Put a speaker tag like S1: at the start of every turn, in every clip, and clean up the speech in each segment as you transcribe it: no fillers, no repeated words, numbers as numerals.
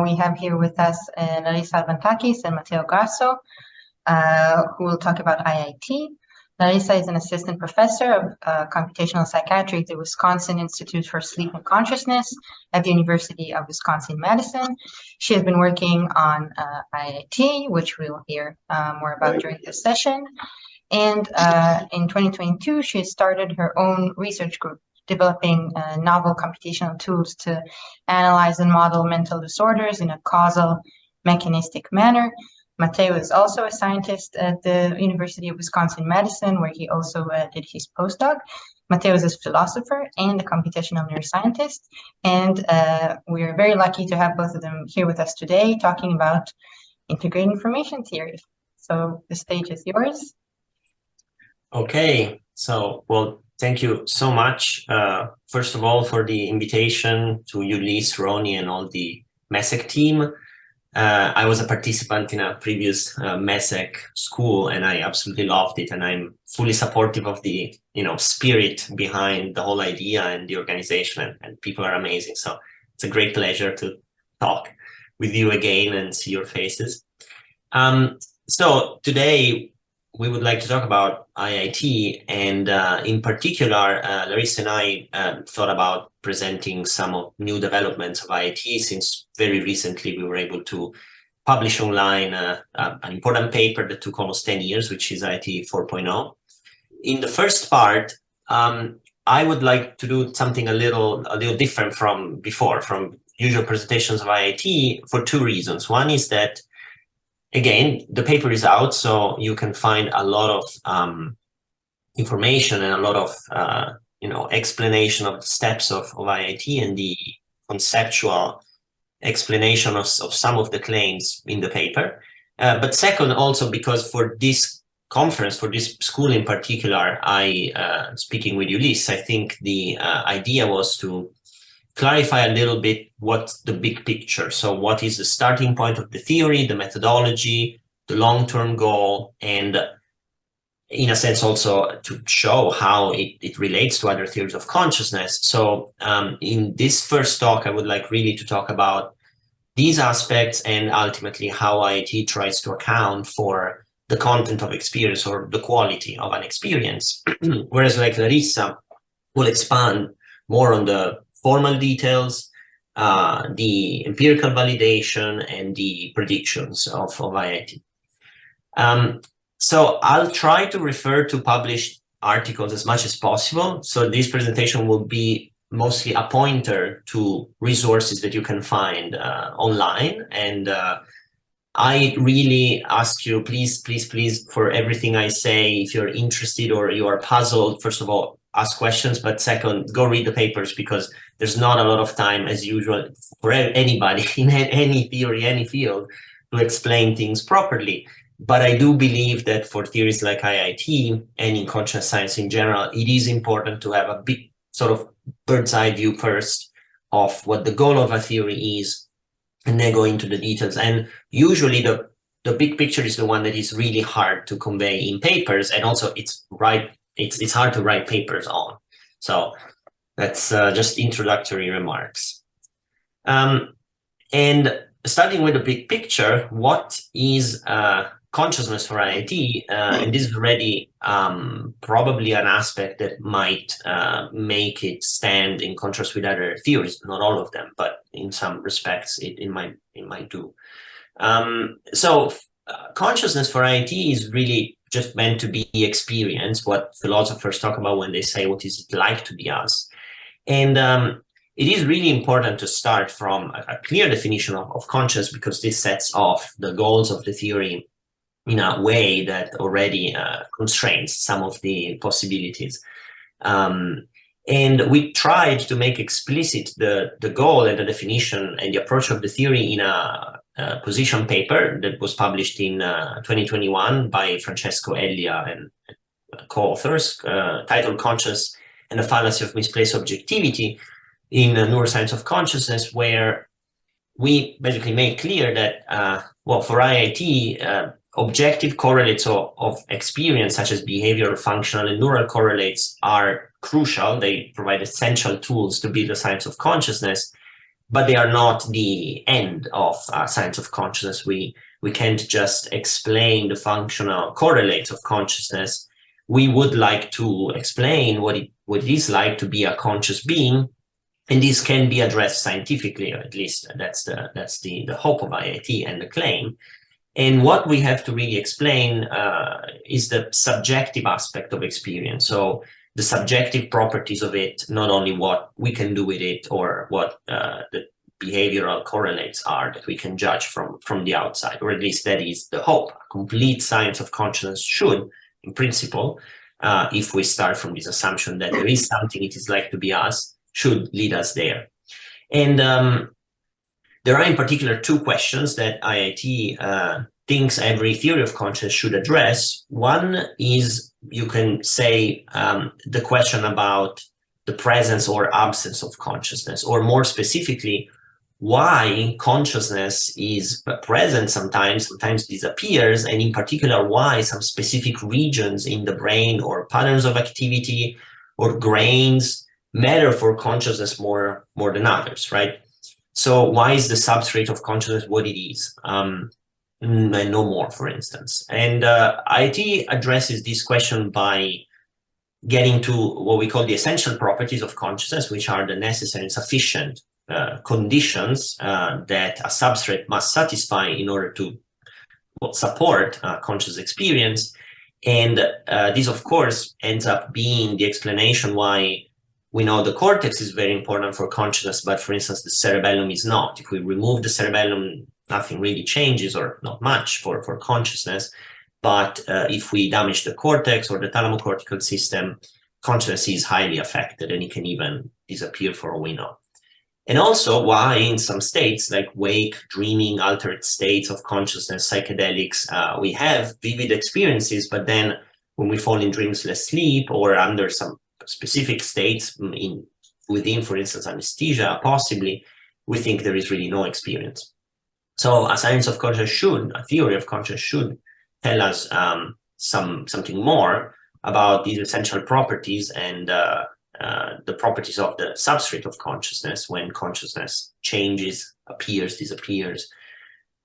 S1: we have here with us Larissa Albantakis and Matteo Grasso, who will talk about IIT. Larissa is an assistant professor of computational psychiatry at the Wisconsin Institute for Sleep and Consciousness at the University of Wisconsin-Madison. She has been working on IIT, which we will hear more about during this session. And in 2022, she started her own research group, developing novel computational tools to analyze and model mental disorders in a causal, mechanistic manner. Matteo is also a scientist at the University of Wisconsin-Madison, where he also did his postdoc. Matteo is a philosopher and a computational neuroscientist, and we're very lucky to have both of them here with us today talking about integrated information theory. So the stage is yours.
S2: Okay, so, well, thank you so much, first of all, for the invitation to Ulysse, Ronnie, and all the MESEC team. I was a participant in a previous MESEC school, and I absolutely loved it. And I'm fully supportive of the spirit behind the whole idea and the organization, and people are amazing. So it's a great pleasure to talk with you again and see your faces. So today, we would like to talk about IIT, and in particular, Larissa and I thought about presenting some of new developments of IIT, since very recently we were able to publish online an important paper that took almost 10 years, which is IIT 4.0. In the first part, I would like to do something a little different from before, from usual presentations of IIT, for two reasons. One is that, again, the paper is out, so you can find a lot of information and a lot of explanation of the steps of IIT and the conceptual explanation of some of the claims in the paper. But second, also because for this conference, for this school in particular, speaking with Ulysse, I think the idea was to clarify a little bit what's the big picture. So what is the starting point of the theory, the methodology, the long-term goal, and in a sense also to show how it relates to other theories of consciousness. So in this first talk, I would like really to talk about these aspects and ultimately how IIT tries to account for the content of experience or the quality of an experience. Whereas like Larissa will expand more on the formal details, the empirical validation, and the predictions of IIT. So I'll try to refer to published articles as much as possible. So this presentation will be mostly a pointer to resources that you can find online. And I really ask you, please, for everything I say, if you're interested or you are puzzled, first of all, ask questions, but second, go read the papers, because there's not a lot of time, as usual, for anybody in any theory, any field, to explain things properly. But I do believe that for theories like IIT and in conscious science in general, it is important to have a big sort of bird's eye view first of what the goal of a theory is, and then go into the details. And usually the big picture is the one that is really hard to convey in papers, and also it's hard to write papers on. So that's just introductory remarks. And starting with the big picture, what is consciousness for IIT? And this is already probably an aspect that might make it stand in contrast with other theories. Not all of them, but in some respects it might do. So consciousness for IIT is really just meant to be experience, what philosophers talk about when they say, what is it like to be us? And it is really important to start from a clear definition of conscious, because this sets off the goals of the theory in a way that already constrains some of the possibilities. And we tried to make explicit the goal and the definition and the approach of the theory in a position paper that was published in 2021 by Francesco Elia and co-authors, titled Conscious and the Fallacy of Misplaced Objectivity in Neuroscience of Consciousness, where we basically made clear that, well, for IIT, objective correlates of experience, such as behavioral, functional, and neural correlates, are crucial. They provide essential tools to build a science of consciousness. but they are not the end of science of consciousness. We can't just explain the functional correlates of consciousness. We would like to explain what it is like to be a conscious being, and this can be addressed scientifically, or at least that's the hope of IIT and the claim. And what we have to really explain is the subjective aspect of experience. So the subjective properties of it, not only what we can do with it or what the behavioral correlates are that we can judge from the outside, or at least that is the hope. A complete science of consciousness should, in principle, if we start from this assumption that there is something it is like to be us, should lead us there. And there are in particular two questions that IIT thinks every theory of consciousness should address. One is, you can say, the question about the presence or absence of consciousness, or more specifically, why consciousness is present sometimes disappears, and in particular, why some specific regions in the brain or patterns of activity or grains matter for consciousness more than others, right? So why is the substrate of consciousness what it is? And no more, for instance. And IIT addresses this question by getting to what we call the essential properties of consciousness, which are the necessary and sufficient conditions that a substrate must satisfy in order to support conscious experience. And this, of course, ends up being the explanation why we know the cortex is very important for consciousness, but for instance, the cerebellum is not. If we remove the cerebellum, nothing really changes, or not much for consciousness. But if we damage the cortex or the thalamocortical system, consciousness is highly affected, and it can even disappear for all we know. And also why in some states like wake, dreaming, altered states of consciousness, psychedelics, we have vivid experiences, but then when we fall in dreamless sleep or under some specific states within, for instance, anesthesia, possibly, we think there is really no experience. So a science of consciousness a theory of consciousness should tell us something more about these essential properties and the properties of the substrate of consciousness when consciousness changes, appears, disappears.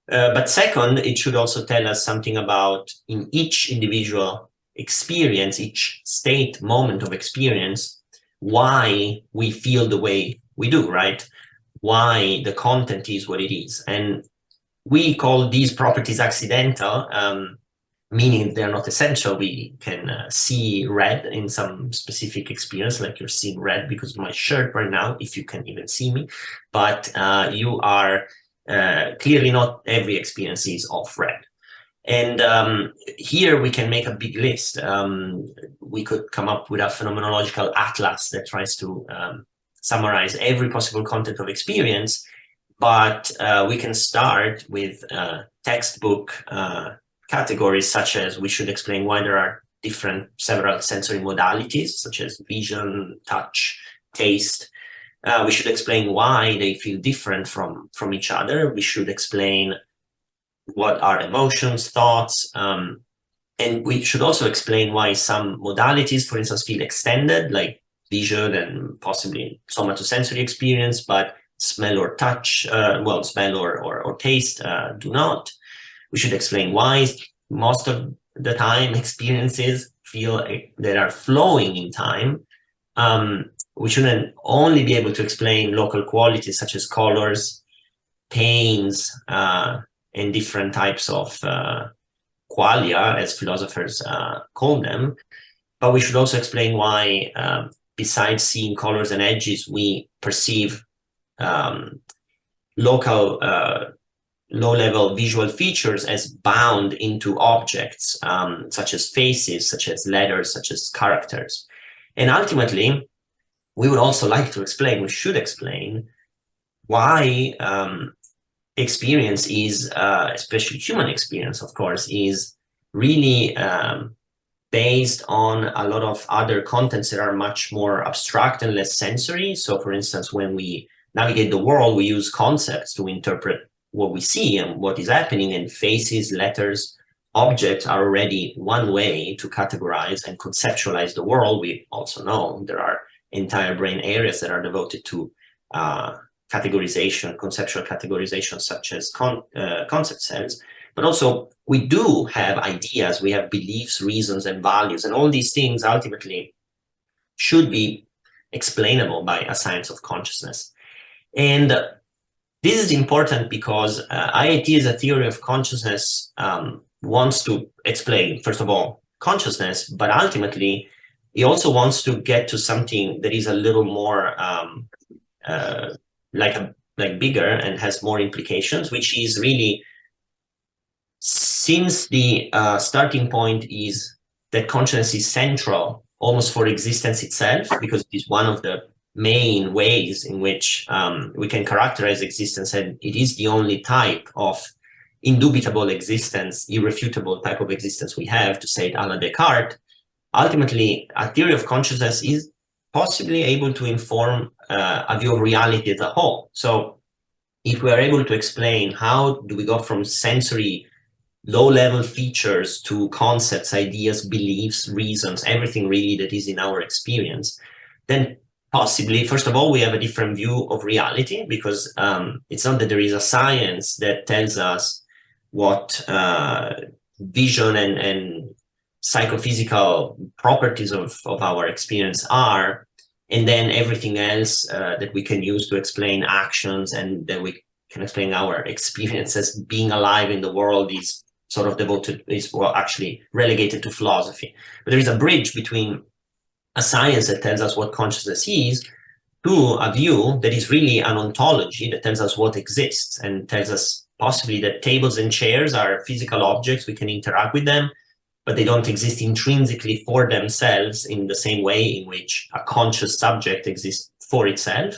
S2: But second, it should also tell us something about, in each individual experience, each state, moment of experience, why we feel the way we do, right? Why the content is what it is. And we call these properties accidental, meaning they're not essential. We can see red in some specific experience, like you're seeing red because of my shirt right now, if you can even see me. But you are clearly not every experience is of red. And here we can make a big list. We could come up with a phenomenological atlas that tries to summarize every possible content of experience, but we can start with textbook categories, such as we should explain why there are several sensory modalities, such as vision, touch, taste. We should explain why they feel different from each other. We should explain what are emotions, thoughts, and we should also explain why some modalities, for instance, feel extended, like vision and possibly somatosensory experience, but smell or touch, smell or taste do not. We should explain why most of the time experiences feel that are flowing in time. We shouldn't only be able to explain local qualities such as colors, pains, and different types of qualia, as philosophers call them, but we should also explain why, besides seeing colors and edges, we perceive local low-level visual features as bound into objects, such as faces, such as letters, such as characters. And ultimately, we would also like to explain, we should explain, why experience is, especially human experience, of course, is really based on a lot of other contents that are much more abstract and less sensory. So, for instance, when we navigate the world, we use concepts to interpret what we see and what is happening, and faces, letters, objects are already one way to categorize and conceptualize the world. We also know there are entire brain areas that are devoted to categorization, conceptual categorization, such as concept cells. But also we do have ideas, we have beliefs, reasons, and values, and all these things ultimately should be explainable by a science of consciousness. And this is important because IIT as a theory of consciousness wants to explain, first of all, consciousness, but ultimately it also wants to get to something that is a little more like bigger and has more implications, which is really, since the starting point is that consciousness is central almost for existence itself, because it is one of the main ways in which we can characterize existence, and it is the only type of indubitable existence, irrefutable type of existence we have, to say it a la Descartes. Ultimately, a theory of consciousness is possibly able to inform a view of reality as a whole. So if we are able to explain how do we go from sensory low-level features to concepts, ideas, beliefs, reasons, everything really that is in our experience, then possibly, first of all, we have a different view of reality, because it's not that there is a science that tells us what vision and psychophysical properties of our experience are, and then everything else that we can use to explain actions, and then we can explain our experience as being alive in the world is sort of devoted, is well, actually relegated to philosophy. But there is a bridge between a science that tells us what consciousness is to a view that is really an ontology that tells us what exists, and tells us possibly that tables and chairs are physical objects, we can interact with them, but they don't exist intrinsically for themselves in the same way in which a conscious subject exists for itself.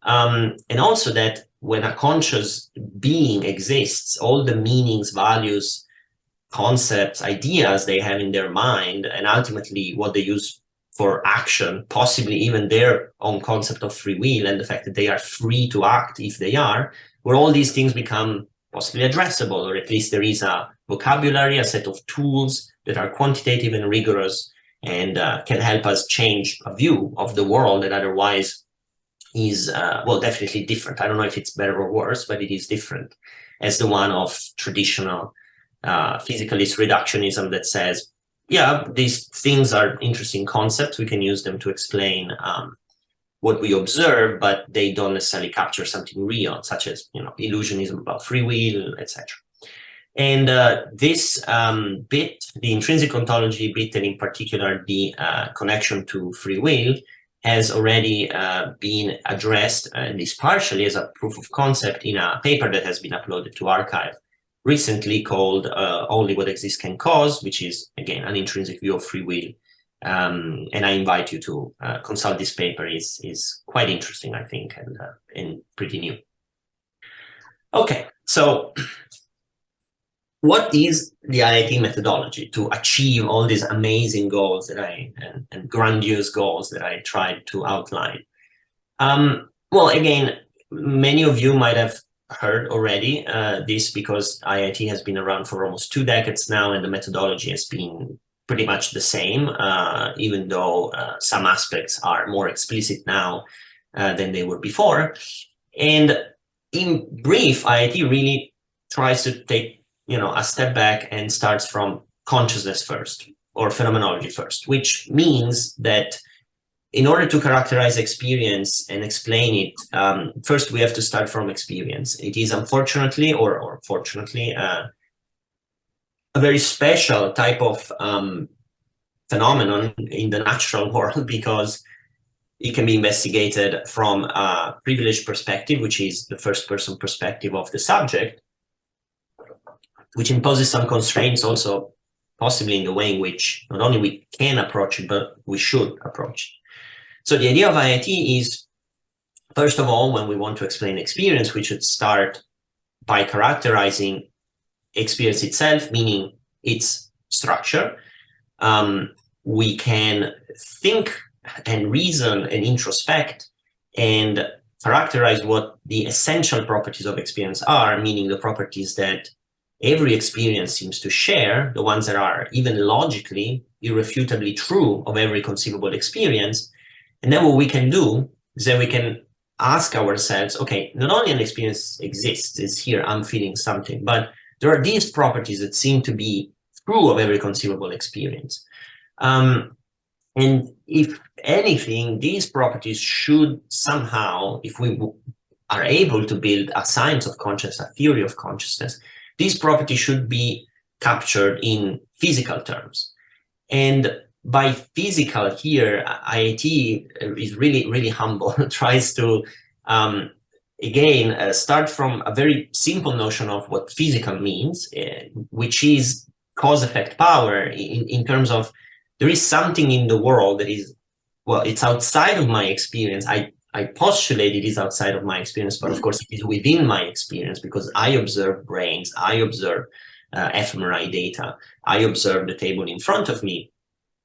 S2: And also that when a conscious being exists, all the meanings, values, concepts, ideas they have in their mind, and ultimately what they use for action, possibly even their own concept of free will, and the fact that they are free to act if they are, where all these things become possibly addressable, or at least there is a vocabulary, a set of tools that are quantitative and rigorous, and can help us change a view of the world that otherwise is, well, definitely different. I don't know if it's better or worse, but it is different as the one of traditional physicalist reductionism that says, yeah, these things are interesting concepts, we can use them to explain what we observe, but they don't necessarily capture something real, such as, you know, illusionism about free will, etc. And this bit, the intrinsic ontology bit, and in particular the connection to free will, has already been addressed, at least partially, as a proof of concept in a paper that has been uploaded to arXiv recently, called Only What Exists Can Cause, which is, again, an intrinsic view of free will. And I invite you to consult this paper. Is quite interesting, I think, and pretty new. Okay, so what is the IIT methodology to achieve all these amazing goals that and grandiose goals that I tried to outline? Well, again, many of you might have heard already this, because IIT has been around for almost 2 decades now, and the methodology has been pretty much the same, even though some aspects are more explicit now than they were before. And in brief, IIT really tries to take, you know, a step back and starts from consciousness first, or phenomenology first, which means that in order to characterize experience and explain it, first we have to start from experience. It is unfortunately, or fortunately, a very special type of phenomenon in the natural world, because it can be investigated from a privileged perspective, which is the first-person perspective of the subject, which imposes some constraints also, possibly in the way in which not only we can approach it, but we should approach it. So the idea of IIT is, first of all, when we want to explain experience, we should start by characterizing experience itself, meaning its structure. We can think and reason and introspect and characterize what the essential properties of experience are, meaning the properties that every experience seems to share, the ones that are even logically, irrefutably true of every conceivable experience. And then what we can do is that we can ask ourselves, okay, not only an experience exists, it's here, I'm feeling something, but there are these properties that seem to be true of every conceivable experience. And if anything, these properties should somehow, if we are able to build a science of consciousness, a theory of consciousness, these properties should be captured in physical terms. And by physical here, IIT is really humble, tries to, again, start from a very simple notion of what physical means, which is cause-effect power in terms of there is something in the world that is, well, it's outside of my experience. I postulate it is outside of my experience, but of course it is within my experience because I observe brains, I observe fMRI data, I observe the table in front of me.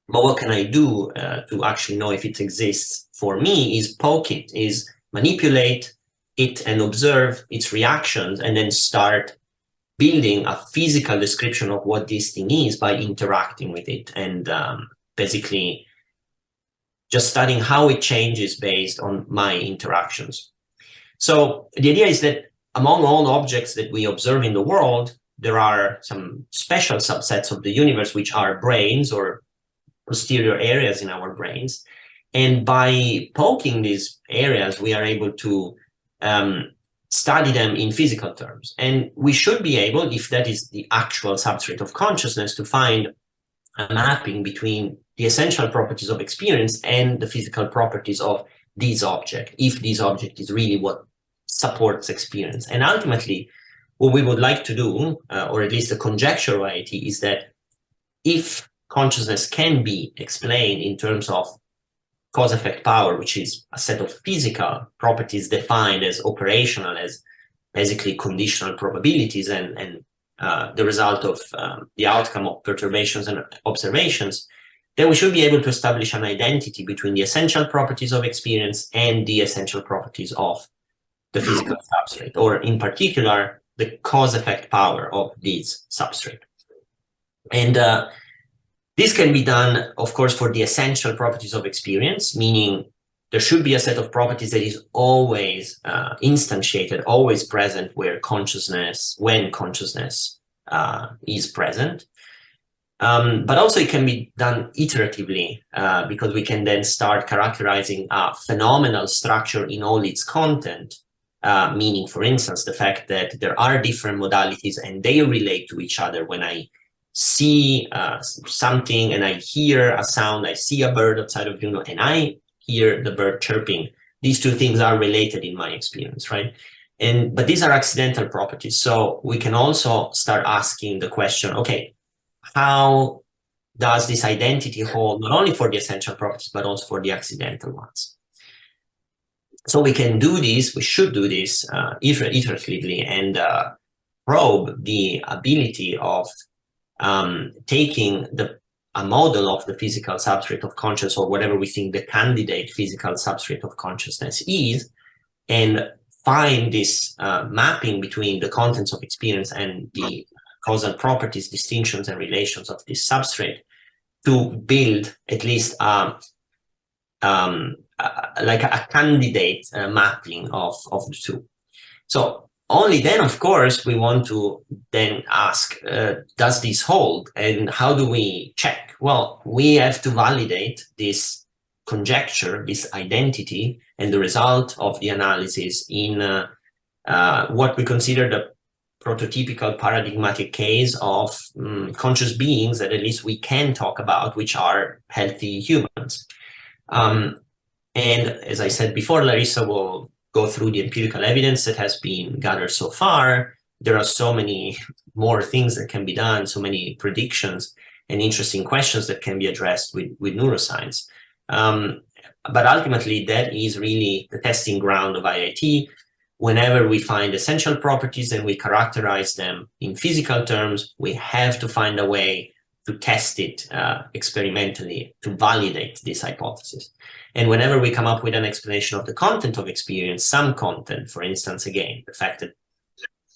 S2: But what can I do to actually know if it exists for me is poke it, is manipulate it and observe its reactions and then start building a physical description of what this thing is by interacting with it and basically just studying how it changes based on my interactions. So the idea is that among all objects that we observe in the world, there are some special subsets of the universe, which are brains or posterior areas in our brains. And by poking these areas, we are able to study them in physical terms. And we should be able, if that is the actual substrate of consciousness, to find a mapping between the essential properties of experience and the physical properties of this object, if this object is really what supports experience. And ultimately, what we would like to do, or at least the conjecture of IIT, is that if consciousness can be explained in terms of cause-effect power, which is a set of physical properties defined as operational, as basically conditional probabilities and the result of the outcome of perturbations and observations, then we should be able to establish an identity between the essential properties of experience and the essential properties of the physical substrate, or in particular, the cause-effect power of this substrate. And this can be done, of course, for the essential properties of experience, meaning there should be a set of properties that is always instantiated, always present when consciousness is present. But also it can be done iteratively because we can then start characterizing a phenomenal structure in all its content, meaning, for instance, the fact that there are different modalities and they relate to each other. When I see something and I hear a sound, I see a bird outside of the window and I hear the bird chirping. These two things are related in my experience, right? But these are accidental properties. So we can also start asking the question, okay, how does this identity hold not only for the essential properties, but also for the accidental ones? So we can do this, we should do this iteratively and probe the ability of taking a model of the physical substrate of consciousness, or whatever we think the candidate physical substrate of consciousness is, and find this mapping between the contents of experience and the causal properties, distinctions, and relations of this substrate to build at least like a candidate mapping of the two. So only then, of course, we want to then ask, does this hold? And how do we check? Well, we have to validate this conjecture, this identity, and the result of the analysis in what we consider the prototypical paradigmatic case of conscious beings that at least we can talk about, which are healthy humans. And as I said before, Larissa will go through the empirical evidence that has been gathered so far. There are so many more things that can be done, so many predictions and interesting questions that can be addressed with neuroscience. But ultimately, that is really the testing ground of IIT. Whenever we find essential properties and we characterize them in physical terms, we have to find a way to test it experimentally to validate this hypothesis. And whenever we come up with an explanation of the content of experience, some content, for instance, again, the fact that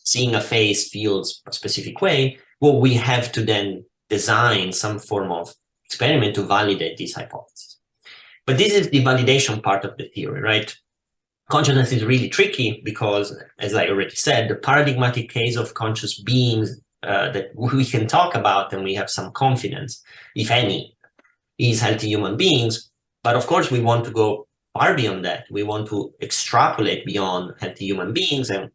S2: seeing a face feels a specific way, well, we have to then design some form of experiment to validate this hypothesis. But this is the validation part of the theory, right? consciousness is really tricky because, as I already said, the paradigmatic case of conscious beings that we can talk about and we have some confidence, if any, is healthy human beings. But of course, we want to go far beyond that. We want to extrapolate beyond healthy human beings, and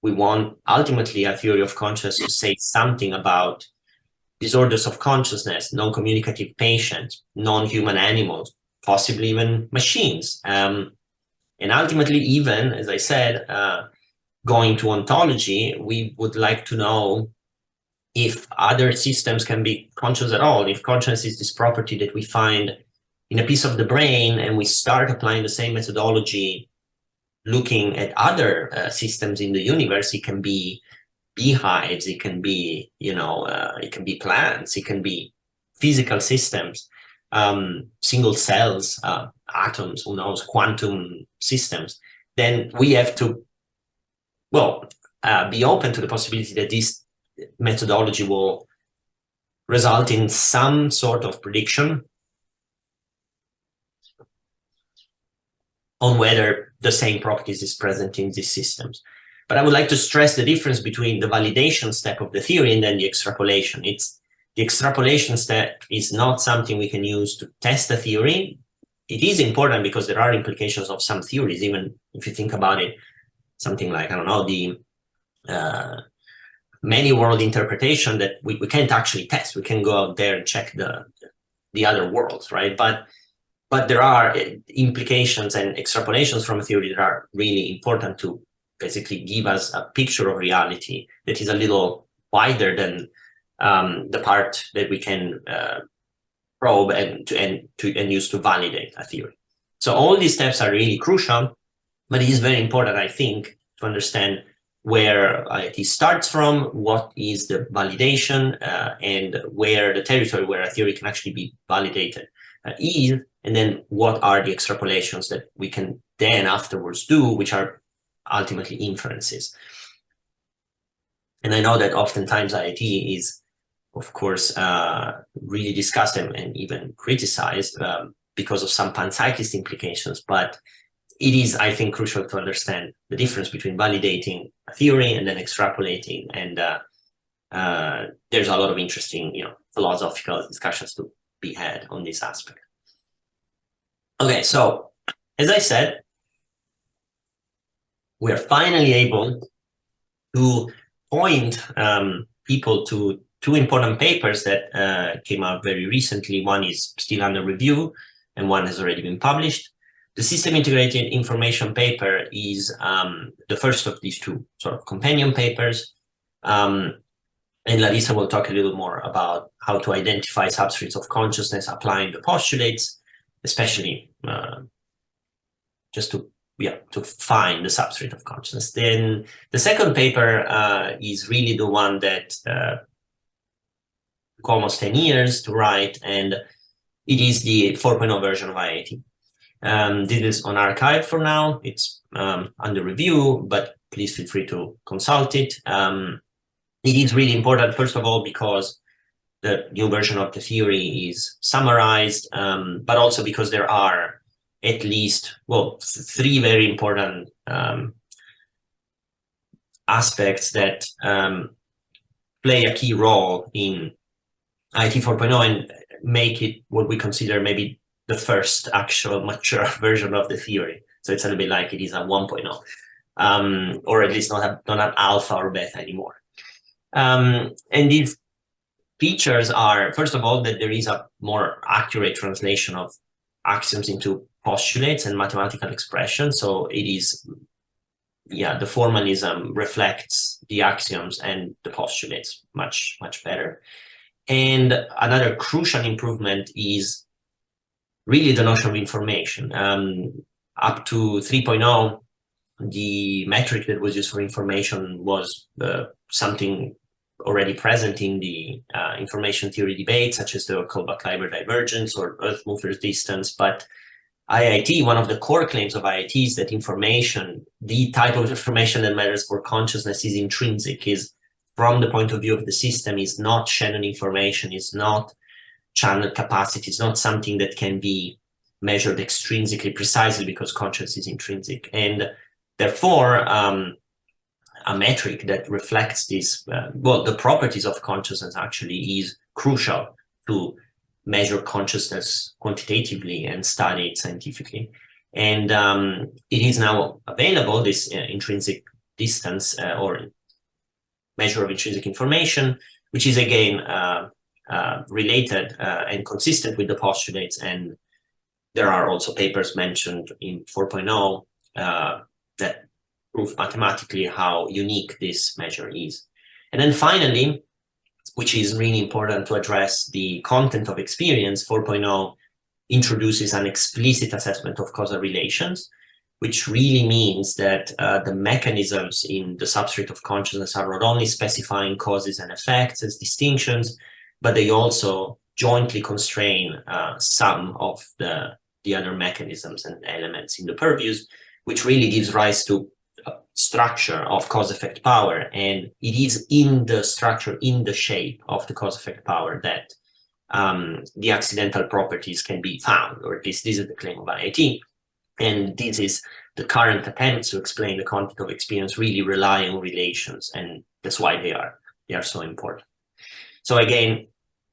S2: we want ultimately a theory of consciousness to say something about disorders of consciousness, non-communicative patients, non-human animals, possibly even machines. And ultimately, even, as I said, going to ontology, we would like to know if other systems can be conscious at all, if consciousness is this property that we find in a piece of the brain, and we start applying the same methodology looking at other systems in the universe. It can be beehives, it can be, it can be plants, it can be physical systems, single cells, atoms, who knows, quantum systems. Then we have to, be open to the possibility that this methodology will result in some sort of prediction on whether the same properties is present in these systems. But I would like to stress the difference between the validation step of the theory and then the extrapolation. The extrapolation step is not something we can use to test a theory. It is important because there are implications of some theories, even if you think about it, something like, I don't know, the many world interpretation that we can't actually test. We can go out there and check the other worlds, right? But there are implications and extrapolations from a theory that are really important to basically give us a picture of reality that is a little wider than the part that we can probe and use to validate a theory. So all these steps are really crucial, but it is very important, I think, to understand where IIT starts from, what is the validation, and where the territory where a theory can actually be validated is, and then what are the extrapolations that we can then afterwards do, which are ultimately inferences. And I know that oftentimes IIT is, of course, really discussed and even criticized because of some panpsychist implications, but it is, I think, crucial to understand the difference between validating a theory and then extrapolating. And there's a lot of interesting, philosophical discussions to be had on this aspect. Okay, so as I said, we are finally able to point people to two important papers that came out very recently. One is still under review and one has already been published. The system integrated information paper is the first of these two sort of companion papers. And Larissa will talk a little more about how to identify substrates of consciousness applying the postulates, especially just to find the substrate of consciousness. Then the second paper is really the one that took almost 10 years to write, and it is the 4.0 version of IIT. This is on archive for now. It's under review, but please feel free to consult it. It is really important, first of all, because the new version of the theory is summarized, but also because there are at least, three very important aspects that play a key role in IIT 4.0 and make it what we consider maybe the first actual mature version of the theory. So it's a little bit like it is a 1.0, or at least not an alpha or beta anymore. And these features are, first of all, that there is a more accurate translation of axioms into postulates and mathematical expressions. So it is, the formalism reflects the axioms and the postulates much, much better. And another crucial improvement is really the notion of information. Up to 3.0, the metric that was used for information was something already present in the information theory debate, such as the Kullback-Leibler divergence or Earth-Mover's distance. But IIT, one of the core claims of IIT is that information, the type of information that matters for consciousness, is intrinsic, is from the point of view of the system, is not Shannon information, is not channel capacity, is not something that can be measured extrinsically precisely because consciousness is intrinsic. And therefore, a metric that reflects this, well, the properties of consciousness actually is crucial to measure consciousness quantitatively and study it scientifically. And it is now available, this intrinsic distance or measure of intrinsic information, which is again related and consistent with the postulates. And there are also papers mentioned in 4.0 that prove mathematically how unique this measure is. And then finally, which is really important to address the content of experience, 4.0 introduces an explicit assessment of causal relations, which really means that the mechanisms in the substrate of consciousness are not only specifying causes and effects as distinctions, but they also jointly constrain some of the other mechanisms and elements in the purviews, which really gives rise to a structure of cause-effect power. And it is in the structure, in the shape of the cause-effect power that the accidental properties can be found, or at least this is the claim of IIT. And this is the current attempts to explain the content of experience really rely on relations, and that's why they are so important. So again,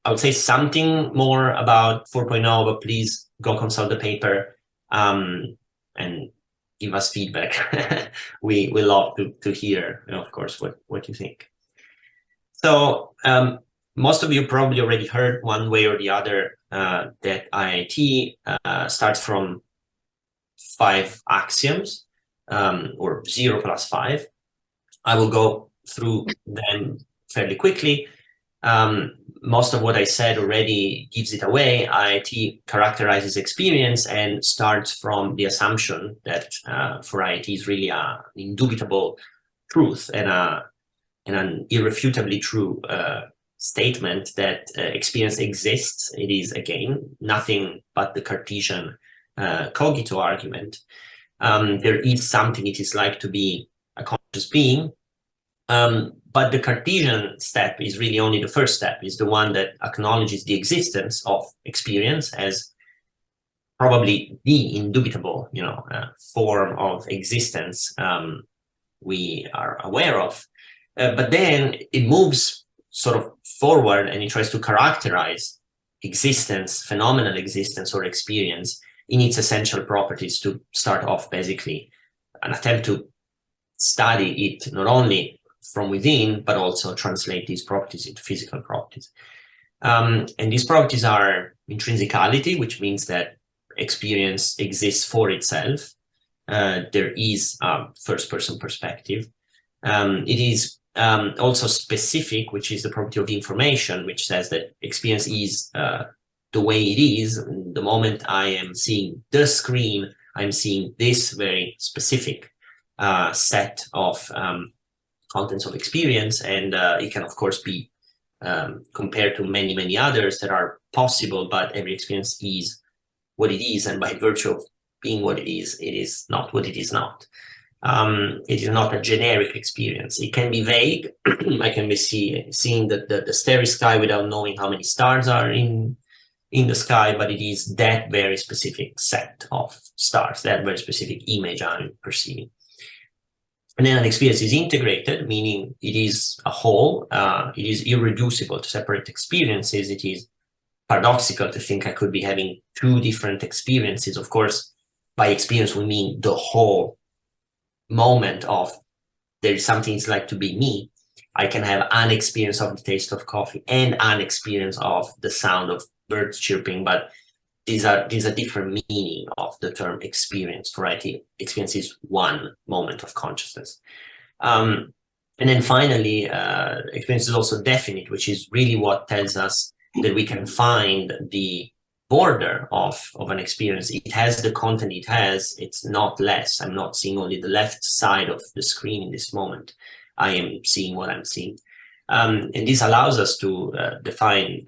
S2: I would say something more about 4.0, but please go consult the paper and give us feedback. we love to hear, of course, what you think. So most of you probably already heard one way or the other that IIT starts from 5 axioms, or 0 plus 5. I will go through them fairly quickly. Most of what I said already gives it away. IIT characterizes experience and starts from the assumption that for IIT is really an indubitable truth and an irrefutably true statement that experience exists. It is, again, nothing but the Cartesian cogito argument. There is something it is like to be a conscious being, but the Cartesian step is really only the first step, is the one that acknowledges the existence of experience as probably the indubitable, form of existence we are aware of. But then it moves sort of forward and it tries to characterize existence, phenomenal existence or experience in its essential properties, to start off basically an attempt to study it not only from within, but also translate these properties into physical properties. And these properties are intrinsicality, which means that experience exists for itself. There is a first-person perspective. It is also specific, which is the property of information, which says that experience is the way it is. The moment I am seeing the screen, I'm seeing this very specific set of contents of experience, and it can of course be compared to many, many others that are possible, but every experience is what it is, and by virtue of being what it is not what it is not. It is not a generic experience. It can be vague. I can be seeing the starry sky without knowing how many stars are in the sky, but it is that very specific set of stars, that very specific image I'm perceiving. And then an experience is integrated, meaning it is a whole. It is irreducible to separate experiences. It is paradoxical to think I could be having 2 different experiences. Of course, by experience, we mean the whole moment of there is something it's like to be me. I can have an experience of the taste of coffee and an experience of the sound of birds chirping, but these are different meaning of the term experience, right? Experience is one moment of consciousness. And then finally, experience is also definite, which is really what tells us that we can find the border of an experience. It has the content it has, it's not less. I'm not seeing only the left side of the screen in this moment. I am seeing what I'm seeing. And this allows us to define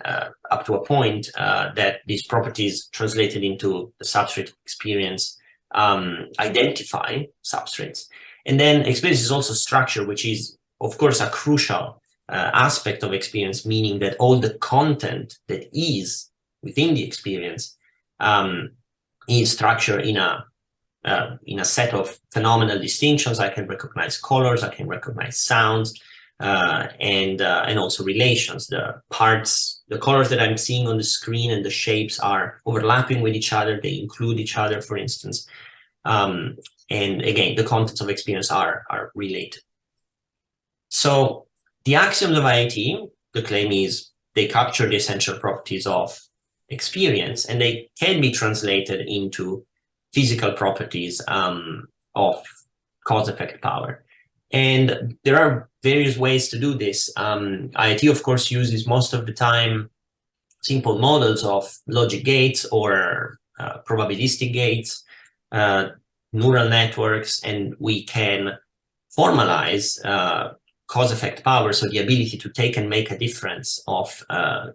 S2: up to a point that these properties translated into the substrate experience identify substrates. And then experience is also structure, which is, of course, a crucial aspect of experience, meaning that all the content that is within the experience is structured in a set of phenomenal distinctions. I can recognize colors, I can recognize sounds, and also relations. The parts, the colors that I'm seeing on the screen and the shapes are overlapping with each other. They include each other, for instance. And again, the contents of experience are related. So the axioms of IIT, the claim is they capture the essential properties of experience, and they can be translated into physical properties of cause-effect power. And there are various ways to do this. IIT, of course, uses most of the time simple models of logic gates or probabilistic gates, neural networks, and we can formalize cause-effect power, so the ability to take and make a difference of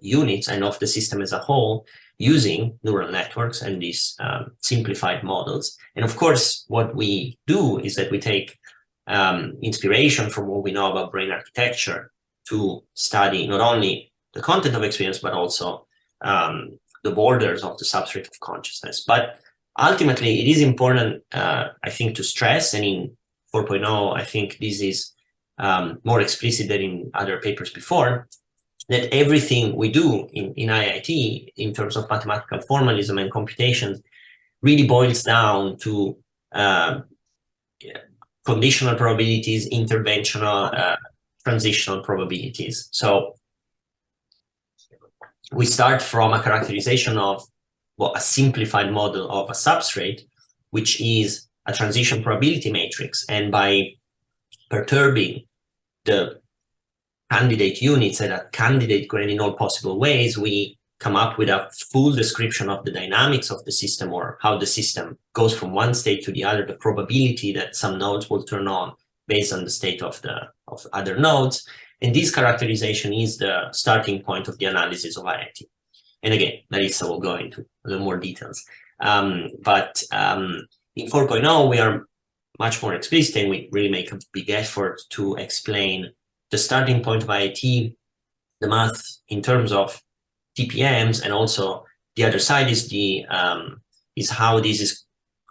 S2: units and of the system as a whole using neural networks and these simplified models. And of course, what we do is that we take inspiration from what we know about brain architecture to study not only the content of experience, but also the borders of the substrate of consciousness. But ultimately, it is important, I think, to stress, and in 4.0, I think this is more explicit than in other papers before, that everything we do in IIT in terms of mathematical formalism and computation really boils down to conditional probabilities, interventional, transitional probabilities. So we start from a characterization of a simplified model of a substrate, which is a transition probability matrix. And by perturbing the candidate units at a candidate grid in all possible ways, we come up with a full description of the dynamics of the system, or how the system goes from one state to the other, the probability that some nodes will turn on based on the state of other nodes. And this characterization is the starting point of the analysis of IIT. And again, Larissa will go into a little more details. But in 4.0, we are much more explicit, and we really make a big effort to explain the starting point of IIT, the math in terms of TPMs, and also the other side is is how this is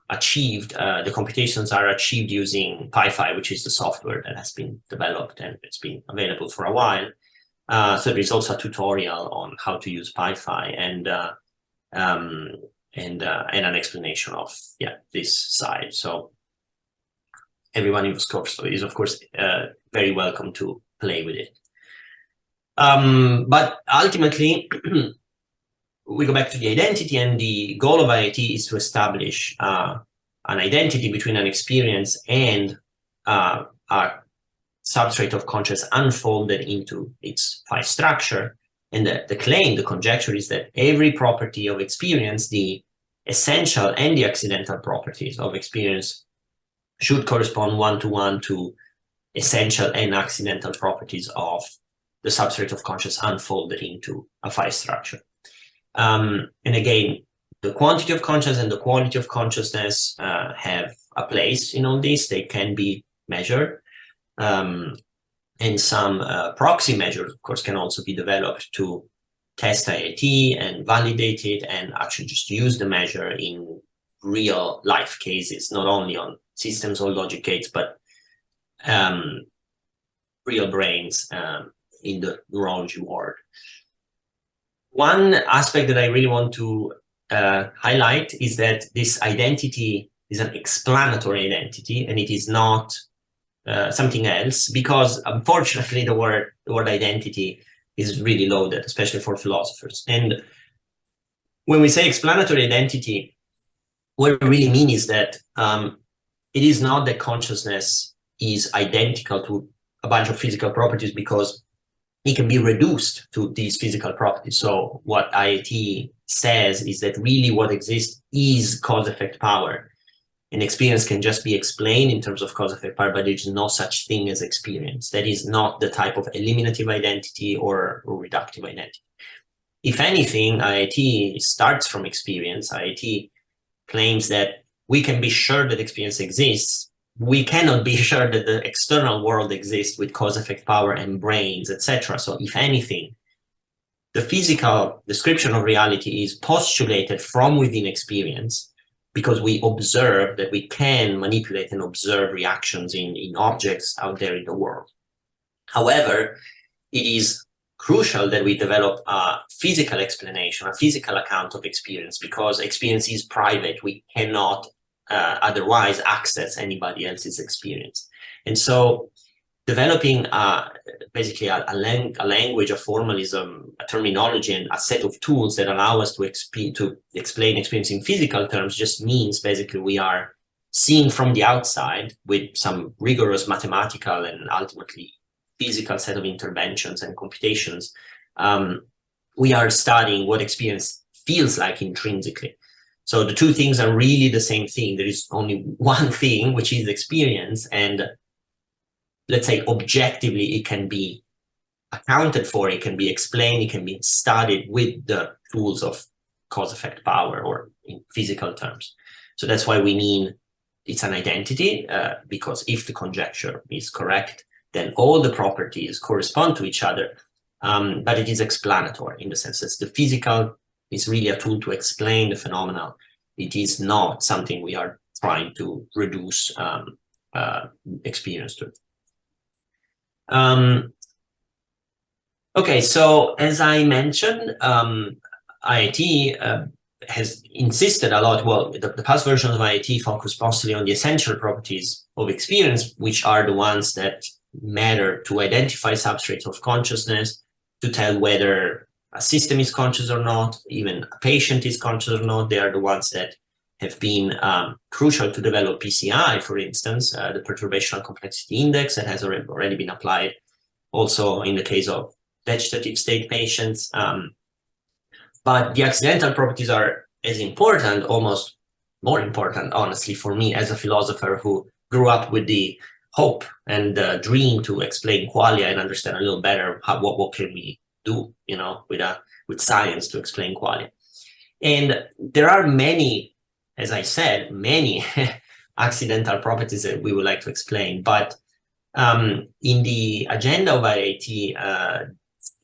S2: achieved. The computations are achieved using PyPhi, which is the software that has been developed and it's been available for a while. So there is also a tutorial on how to use PyPhi and an explanation of this side. So everyone in this course is, of course, very welcome to play with it. But ultimately, we go back to the identity, and the goal of IIT is to establish an identity between an experience and a substrate of consciousness unfolded into its phi structure. And the claim, the conjecture, is that every property of experience, the essential and the accidental properties of experience, should correspond one-to-one to essential and accidental properties of the substrate of consciousness unfolded into a phi structure. And again, the quantity of consciousness and the quality of consciousness have a place in all this. They can be measured. And some proxy measures, of course, can also be developed to test IIT and validate it, and actually just use the measure in real life cases, not only on systems or logic gates, but real brains in the neurology world. One aspect that I really want to highlight is that this identity is an explanatory identity, and it is not something else, because unfortunately the word identity is really loaded, especially for philosophers. And when we say explanatory identity, what we really mean is that it is not that consciousness is identical to a bunch of physical properties, because it can be reduced to these physical properties. So what IIT says is that really what exists is cause-effect power, and experience can just be explained in terms of cause-effect power, but there's no such thing as experience. That is not the type of eliminative identity or reductive identity. If anything, IIT starts from experience. IIT claims that we can be sure that experience exists. We cannot be sure that the external world exists with cause-effect power and brains, etc. So if anything, the physical description of reality is postulated from within experience, because we observe that we can manipulate and observe reactions in objects out there in the world. However, it is crucial that we develop a physical explanation, a physical account of experience, because experience is private. We cannot otherwise access anybody else's experience. And so developing basically a language, a formalism, a terminology, and a set of tools that allow us to explain experience in physical terms just means basically we are seeing from the outside with some rigorous mathematical and ultimately physical set of interventions and computations. We are studying what experience feels like intrinsically. So the two things are really the same thing. There is only one thing, which is experience, and let's say objectively it can be accounted for, it can be explained, it can be studied with the tools of cause-effect power, or in physical terms. So that's why we mean it's an identity, because if the conjecture is correct, then all the properties correspond to each other, but it is explanatory in the sense that the physical is really a tool to explain the phenomenon. It is not something we are trying to reduce experience to. Okay, so as I mentioned, IIT has insisted a lot. Well, the past version of IIT focused mostly on the essential properties of experience, which are the ones that matter to identify substrates of consciousness, to tell whether a system is conscious or not, even a patient is conscious or not. They are the ones that have been crucial to develop PCI, for instance, the perturbational complexity index that has already been applied also in the case of vegetative state patients. But the accidental properties are as important, almost more important, honestly, for me as a philosopher who grew up with the hope and the dream to explain qualia and understand a little better what can we do, you know, with science to explain qualia. And there are many, as I said, many accidental properties that we would like to explain. But in the agenda of IIT,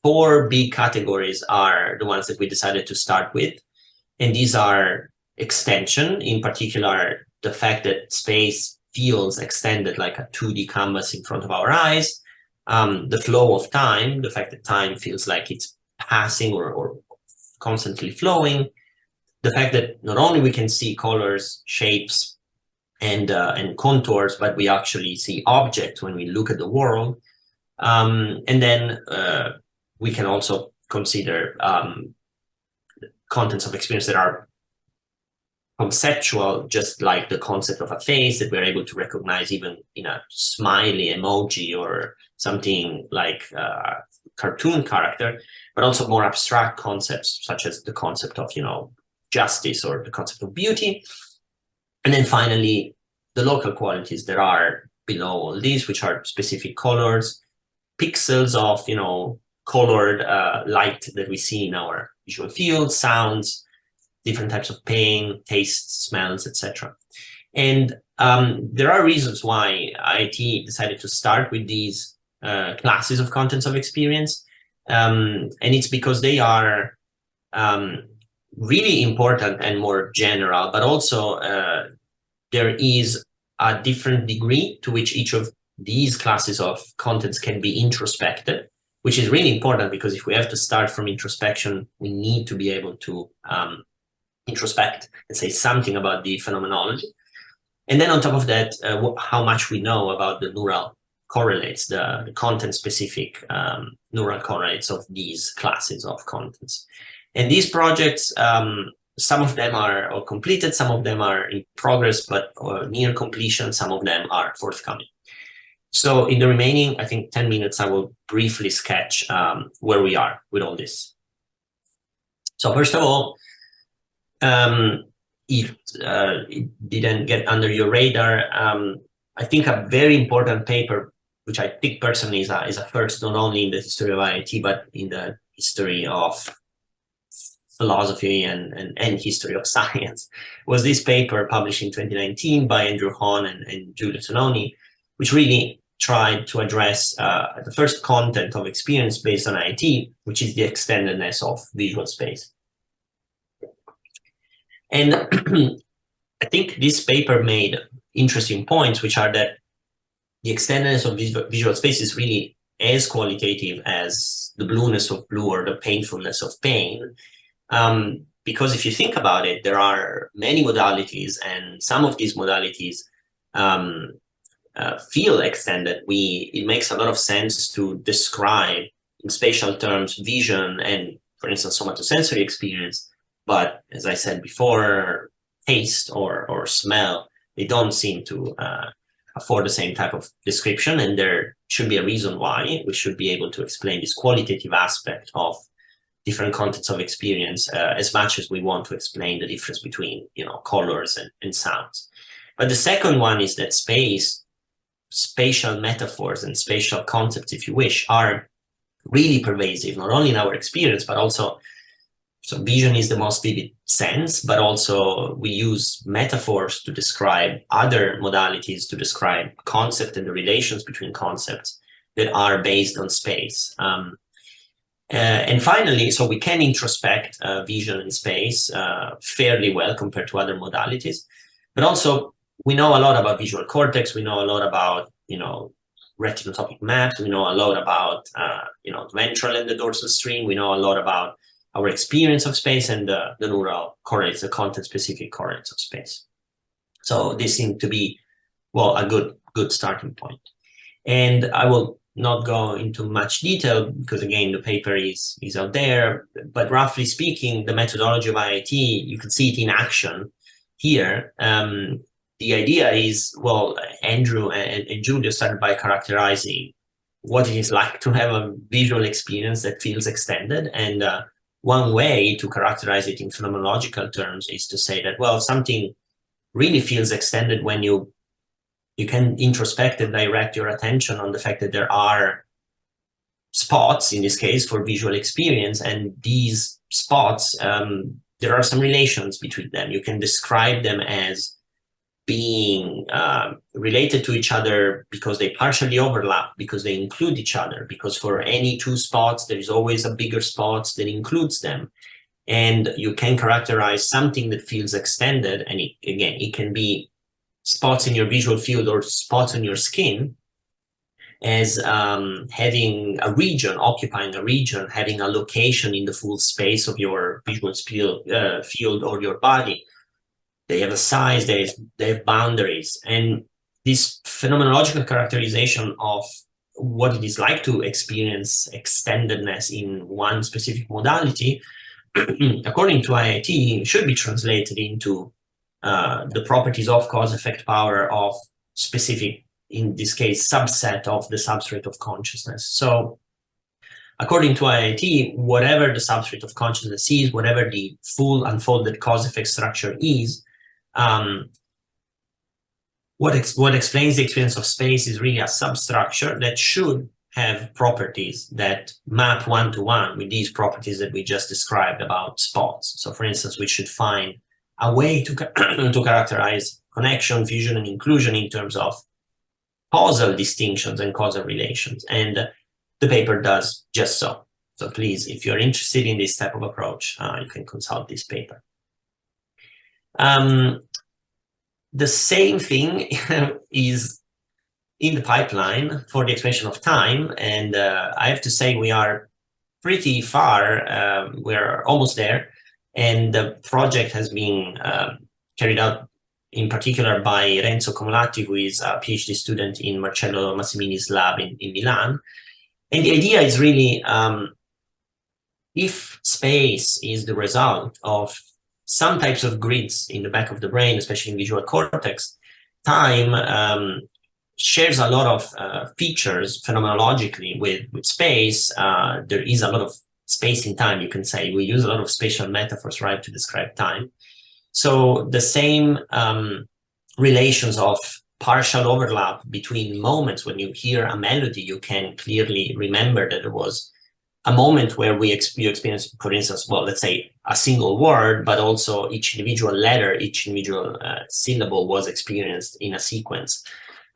S2: 4 big categories are the ones that we decided to start with. And these are extension, in particular, the fact that space feels extended like a 2D canvas in front of our eyes, the flow of time, the fact that time feels like it's passing or constantly flowing, the fact that not only we can see colors, shapes, and contours, but we actually see objects when we look at the world. And then we can also consider contents of experience that are conceptual, just like the concept of a face that we're able to recognize even in a smiley emoji or something like a cartoon character, but also more abstract concepts such as the concept of, you know, justice or the concept of beauty. And then finally, the local qualities that are below all these, which are specific colors, pixels of, you know, colored light that we see in our visual field, sounds, different types of pain, tastes, smells, etc. And there are reasons why IIT decided to start with these classes of contents of experience. And it's because they are really important and more general, but also there is a different degree to which each of these classes of contents can be introspected, which is really important, because if we have to start from introspection, we need to be able to introspect and say something about the phenomenology. And then on top of that, how much we know about the neural correlates, the content-specific neural correlates of these classes of contents. And these projects, some of them are all completed, some of them are in progress, but near completion, some of them are forthcoming. So in the remaining, I think, 10 minutes, I will briefly sketch where we are with all this. So first of all, if it didn't get under your radar, I think a very important paper, which I think personally is a first, not only in the history of IIT, but in the history of philosophy and history of science, was this paper published in 2019 by Andrew Hahn and Giulio Tononi, which really tried to address the first content of experience based on IIT, which is the extendedness of visual space. And I think this paper made interesting points, which are that the extendedness of visual space is really as qualitative as the blueness of blue or the painfulness of pain. Because if you think about it, there are many modalities, and some of these modalities feel extended. It makes a lot of sense to describe in spatial terms vision and, for instance, somatosensory experience. But as I said before, taste or smell, they don't seem to afford the same type of description, and there should be a reason why. We should be able to explain this qualitative aspect of different contexts of experience as much as we want to explain the difference between, you know, colors and sounds. But the second one is that spatial metaphors and spatial concepts, if you wish, are really pervasive, not only in our experience, but also, so vision is the most vivid sense, but also we use metaphors to describe other modalities, to describe concept and the relations between concepts that are based on space. And finally, so we can introspect vision in space fairly well compared to other modalities, but also we know a lot about visual cortex. We know a lot about, you know, retinotopic maps. We know a lot about, you know, the ventral and the dorsal stream. We know a lot about our experience of space and the neural correlates, the content-specific correlates of space. So this seemed to be, well, a good starting point. And I will not go into much detail because, again, the paper is out there. But roughly speaking, the methodology of IIT, you can see it in action here. The idea is, well, Andrew and Julia started by characterizing what it is like to have a visual experience that feels extended. And one way to characterize it in phenomenological terms is to say that, well, something really feels extended when you can introspect and direct your attention on the fact that there are spots, in this case, for visual experience. And these spots, there are some relations between them. You can describe them as being related to each other because they partially overlap, because they include each other, because for any two spots, there is always a bigger spot that includes them. And you can characterize something that feels extended. And it can be spots in your visual field or spots on your skin as having a region, occupying a region, having a location in the full space of your visual field or your body. They have a size, they have boundaries. And this phenomenological characterization of what it is like to experience extendedness in one specific modality, according to IIT, should be translated into the properties of cause-effect power of specific, in this case, subset of the substrate of consciousness. So according to IIT, whatever the substrate of consciousness is, whatever the full unfolded cause-effect structure is, what explains the experience of space is really a substructure that should have properties that map one-to-one with these properties that we just described about spots. So for instance, we should find a way to characterize connection, fusion, and inclusion in terms of causal distinctions and causal relations. And the paper does just so. So please, if you're interested in this type of approach, you can consult this paper. The same thing is in the pipeline for the explanation of time. And I have to say we are pretty far. We're almost there. And the project has been carried out in particular by Renzo Comolatti, who is a PhD student in Marcello Massimini's lab in Milan. And the idea is really, if space is the result of some types of grids in the back of the brain, especially in visual cortex, time shares a lot of features phenomenologically with space. There is a lot of space in time, you can say. We use a lot of spatial metaphors, right, to describe time. So the same relations of partial overlap between moments. When you hear a melody, you can clearly remember that there was a moment where you experience, for instance, well, let's say a single word, but also each individual letter, each individual syllable was experienced in a sequence.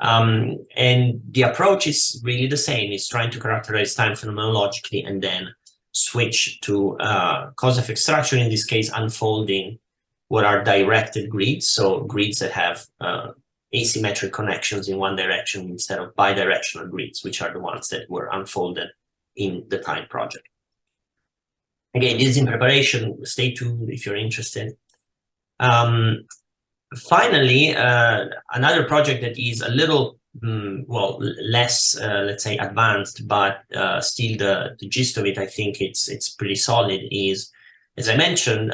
S2: And the approach is really the same. It's trying to characterize time phenomenologically and then switch to cause-effect structure, in this case, unfolding what are directed grids, so grids that have asymmetric connections in one direction instead of bidirectional grids, which are the ones that were unfolded in the TIDE project. Again, this is in preparation. Stay tuned if you're interested. Finally, another project that is a little well, less, let's say, advanced, but still the gist of it, I think it's pretty solid, is, as I mentioned,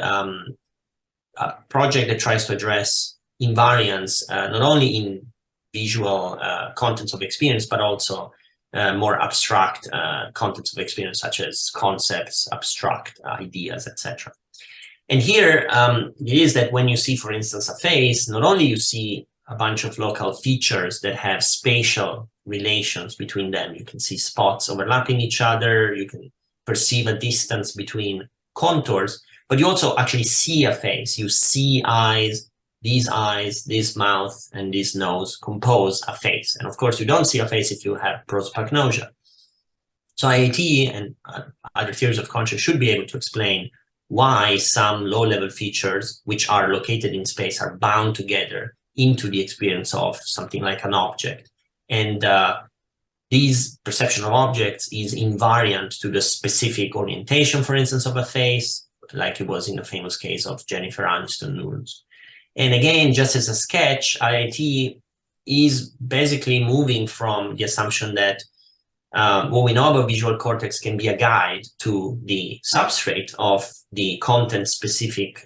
S2: a project that tries to address invariance, not only in visual contents of experience, but also more abstract contents of experience, such as concepts, abstract ideas, etc. And here it is that when you see, for instance, a face, not only you see a bunch of local features that have spatial relations between them, you can see spots overlapping each other, you can perceive a distance between contours, but you also actually see a face. You see eyes, this mouth, and this nose compose a face. And of course, you don't see a face if you have prosopagnosia. So IIT and other theories of consciousness should be able to explain why some low-level features, which are located in space, are bound together into the experience of something like an object. And this perception of objects is invariant to the specific orientation, for instance, of a face, like it was in the famous case of Jennifer Aniston neurons. And again, just as a sketch, IIT is basically moving from the assumption that what we know about visual cortex can be a guide to the substrate of the content-specific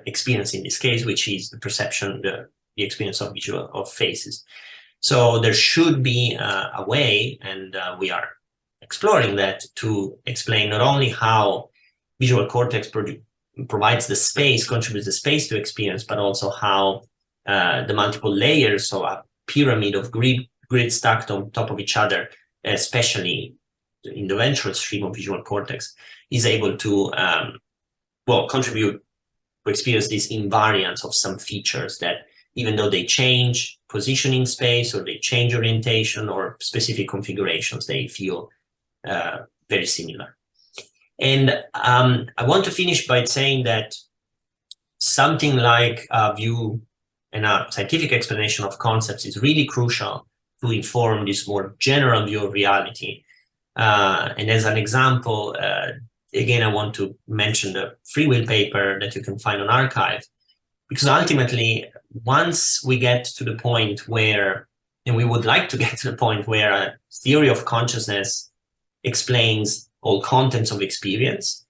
S2: experience in this case, which is the perception, the experience of visual of faces. So there should be a way, and we are exploring that, to explain not only how visual cortex provides the space, contributes the space to experience, but also how the multiple layers, so a pyramid of grid stacked on top of each other, especially in the ventral stream of visual cortex, is able to well, contribute to experience this invariance of some features that, even though they change position in space or they change orientation or specific configurations, they feel very similar. And I want to finish by saying that something like a view and a scientific explanation of concepts is really crucial to inform this more general view of reality. And as an example, again, I want to mention the free will paper that you can find on arXiv, because ultimately, once we get to the point where, and we would like to get to the point where a theory of consciousness explains all contents of experience,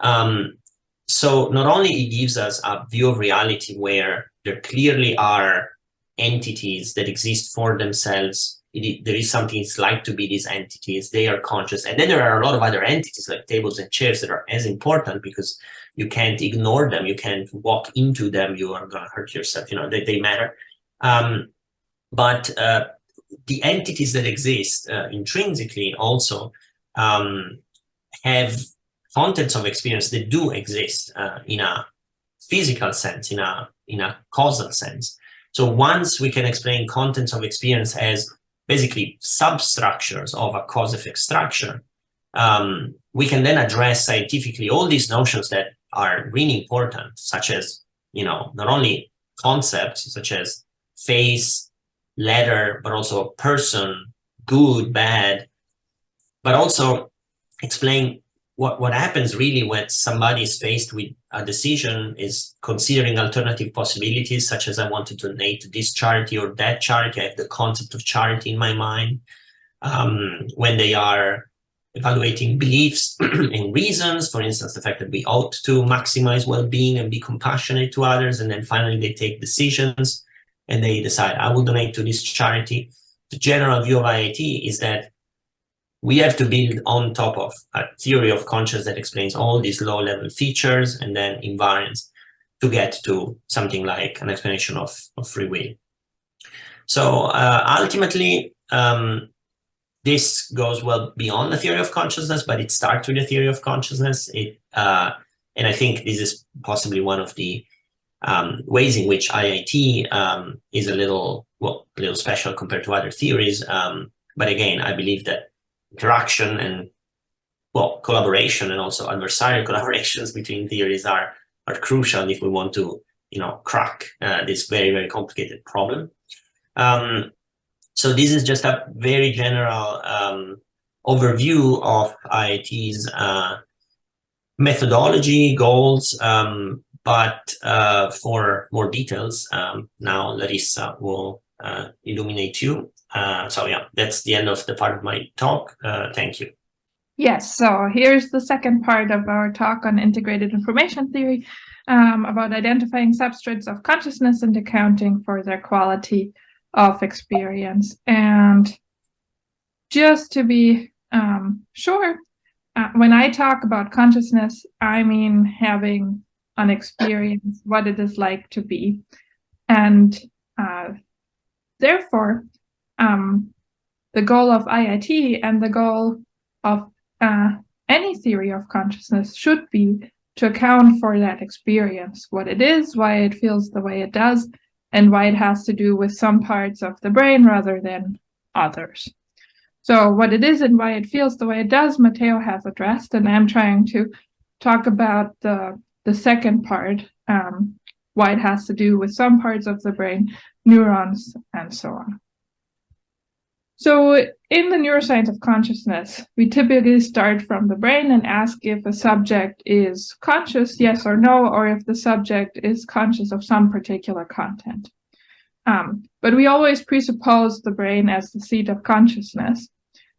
S2: so not only it gives us a view of reality where there clearly are entities that exist for themselves, there is something it's like to be these entities, they are conscious, and then there are a lot of other entities like tables and chairs that are as important because you can't ignore them, you can't walk into them, you are going to hurt yourself, you know, they matter. But the entities that exist intrinsically also have contents of experience that do exist in a physical sense, in a causal sense. So once we can explain contents of experience as basically substructures of a cause-effect structure, we can then address scientifically all these notions that are really important, such as, you know, not only concepts such as face, letter, but also person, good, bad, but also explain what happens really when somebody is faced with a decision, is considering alternative possibilities, such as I want to donate to this charity or that charity. I have the concept of charity in my mind. When they are evaluating beliefs and reasons, for instance, the fact that we ought to maximize well-being and be compassionate to others, and then finally they take decisions and they decide, I will donate to this charity. The general view of IIT is that we have to build on top of a theory of consciousness that explains all these low-level features and then invariance to get to something like an explanation of free will. So ultimately, this goes well beyond the theory of consciousness, but it starts with the theory of consciousness. And I think this is possibly one of the ways in which IIT is a little special compared to other theories. But again, I believe that interaction and, well, collaboration and also adversarial collaborations between theories are crucial if we want to, crack this very, very complicated problem. So this is just a very general overview of IIT's methodology, goals, but for more details, now Larissa will illuminate you. So yeah, that's the end of the part of my talk. Thank you.
S3: Yes, so here's the second part of our talk on integrated information theory, about identifying substrates of consciousness and accounting for their quality of experience. And just to be sure, when I talk about consciousness, I mean having an experience, what it is like to be. And therefore, the goal of IIT and the goal of any theory of consciousness should be to account for that experience, what it is, why it feels the way it does, and why it has to do with some parts of the brain rather than others. So what it is and why it feels the way it does, Matteo has addressed, and I'm trying to talk about the second part, why it has to do with some parts of the brain, neurons, and so on. So in the neuroscience of consciousness, we typically start from the brain and ask if a subject is conscious, yes or no, or if the subject is conscious of some particular content. But we always presuppose the brain as the seat of consciousness.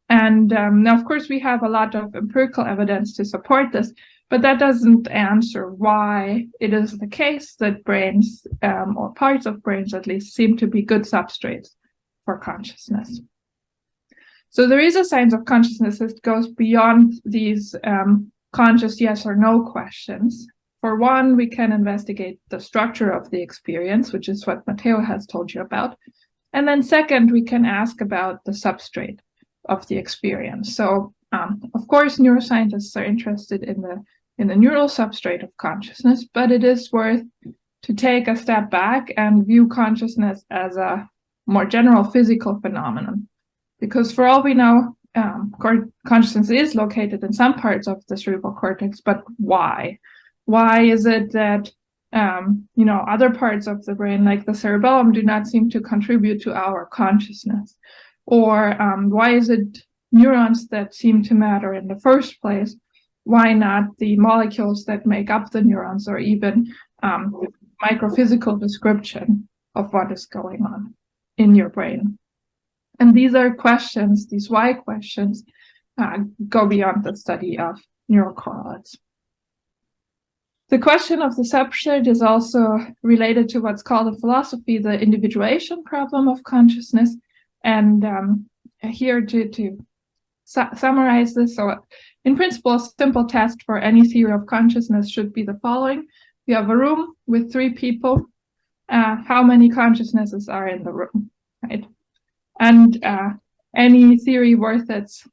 S3: And now, of course, we have a lot of empirical evidence to support this, but that doesn't answer why it is the case that brains, or parts of brains at least, seem to be good substrates for consciousness. So there is a science of consciousness that goes beyond these conscious yes or no questions. For one, we can investigate the structure of the experience, which is what Matteo has told you about. And then second, we can ask about the substrate of the experience. So, of course, neuroscientists are interested in the neural substrate of consciousness, but it is worth to take a step back and view consciousness as a more general physical phenomenon. Because for all we know, consciousness is located in some parts of the cerebral cortex, but why? Why is it that other parts of the brain, like the cerebellum, do not seem to contribute to our consciousness? Or why is it neurons that seem to matter in the first place? Why not the molecules that make up the neurons, or even microphysical description of what is going on in your brain? And these are questions, these why questions, go beyond the study of neural correlates. The question of the substrate is also related to what's called in philosophy the individuation problem of consciousness. And here to summarize this, so in principle, a simple test for any theory of consciousness should be the following. You have a room with 3 people. How many consciousnesses are in the room, right? And any theory worth its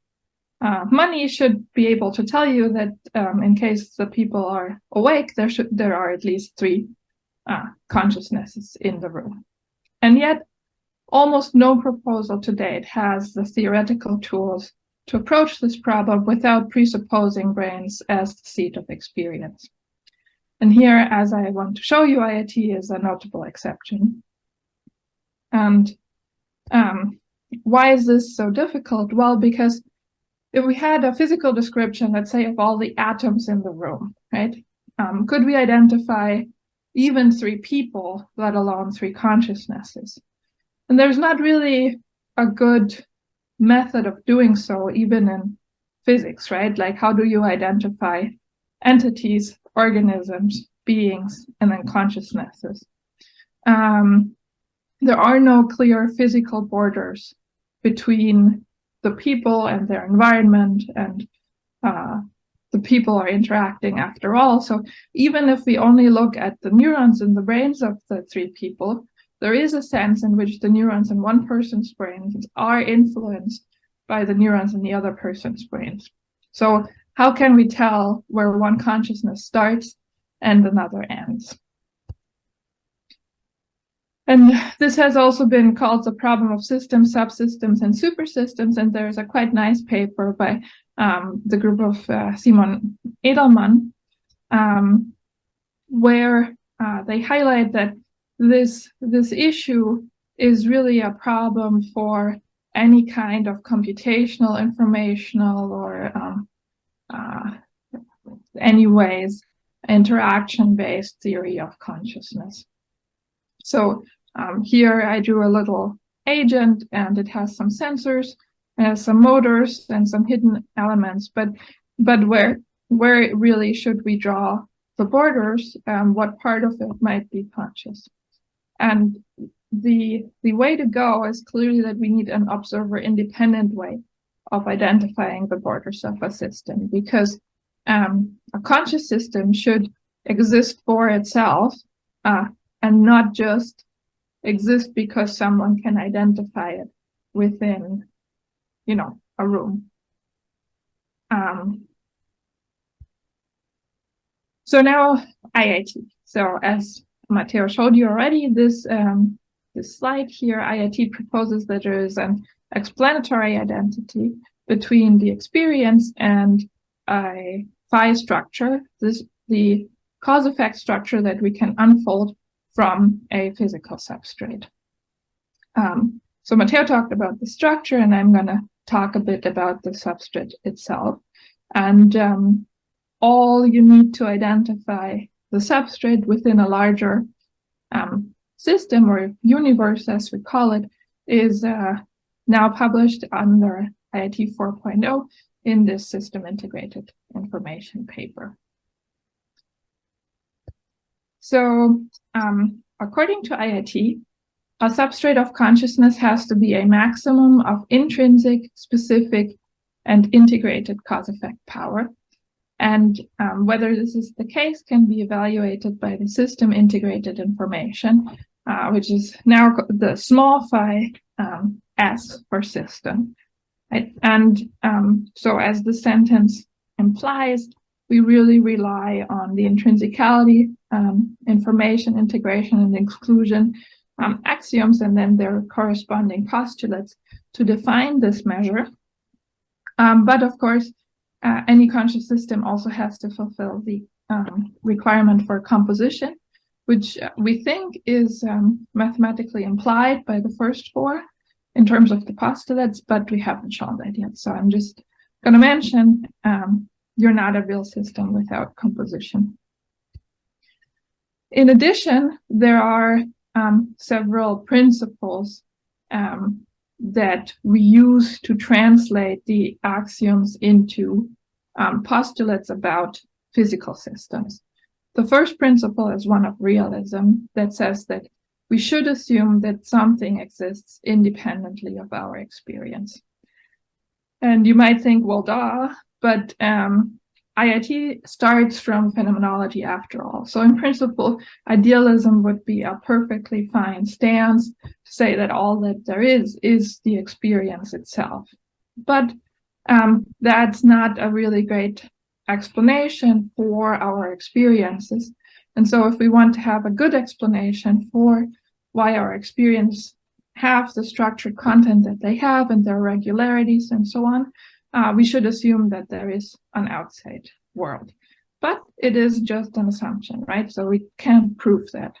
S3: money should be able to tell you that in case the people are awake, there are at least 3 consciousnesses in the room. And yet, almost no proposal to date has the theoretical tools to approach this problem without presupposing brains as the seat of experience. And here, as I want to show you, IIT is a notable exception. And why is this so difficult? Well, because if we had a physical description, let's say, of all the atoms in the room, right? Could we identify even 3 people, let alone 3 consciousnesses? And there's not really a good method of doing so, even in physics, right? Like, how do you identify entities, organisms, beings, and then consciousnesses? There are no clear physical borders between the people and their environment, and the people are interacting after all. So even if we only look at the neurons in the brains of the 3 people, there is a sense in which the neurons in one person's brain are influenced by the neurons in the other person's brains. So how can we tell where one consciousness starts and another ends? And this has also been called the problem of systems, subsystems, and supersystems. And there's a quite nice paper by the group of Simon Edelman, where they highlight that this issue is really a problem for any kind of computational, informational, or anyways, interaction-based theory of consciousness. So here I drew a little agent, and it has some sensors, it has some motors and some hidden elements, but where really should we draw the borders, what part of it might be conscious? And the way to go is clearly that we need an observer-independent way of identifying the borders of a system, because a conscious system should exist for itself and not just exist because someone can identify it within, a room. So now IIT. So as Matteo showed you already, this slide here, IIT proposes that there is an explanatory identity between the experience and a phi structure, the cause-effect structure that we can unfold from a physical substrate. So Matteo talked about the structure, and I'm going to talk a bit about the substrate itself. And all you need to identify the substrate within a larger system, or universe as we call it, is now published under IIT 4.0 in this system integrated information paper. So according to IIT, a substrate of consciousness has to be a maximum of intrinsic, specific, and integrated cause-effect power. And whether this is the case can be evaluated by the system integrated information, which is now the small phi S for system. Right? And so as the sentence implies, we really rely on the intrinsicality, information, integration, and exclusion axioms, and then their corresponding postulates to define this measure. But of course, any conscious system also has to fulfill the requirement for composition, which we think is mathematically implied by the first four in terms of the postulates, but we haven't shown that yet. So I'm just going to mention you're not a real system without composition. In addition, there are several principles that we use to translate the axioms into postulates about physical systems. The first principle is one of realism that says that we should assume that something exists independently of our experience. And you might think, well, duh, but IIT starts from phenomenology after all. So in principle, idealism would be a perfectly fine stance to say that all that there is the experience itself. But that's not a really great explanation for our experiences. And so if we want to have a good explanation for why our experience have the structured content that they have and their regularities and so on, we should assume that there is an outside world. But it is just an assumption, right? So we can't prove that.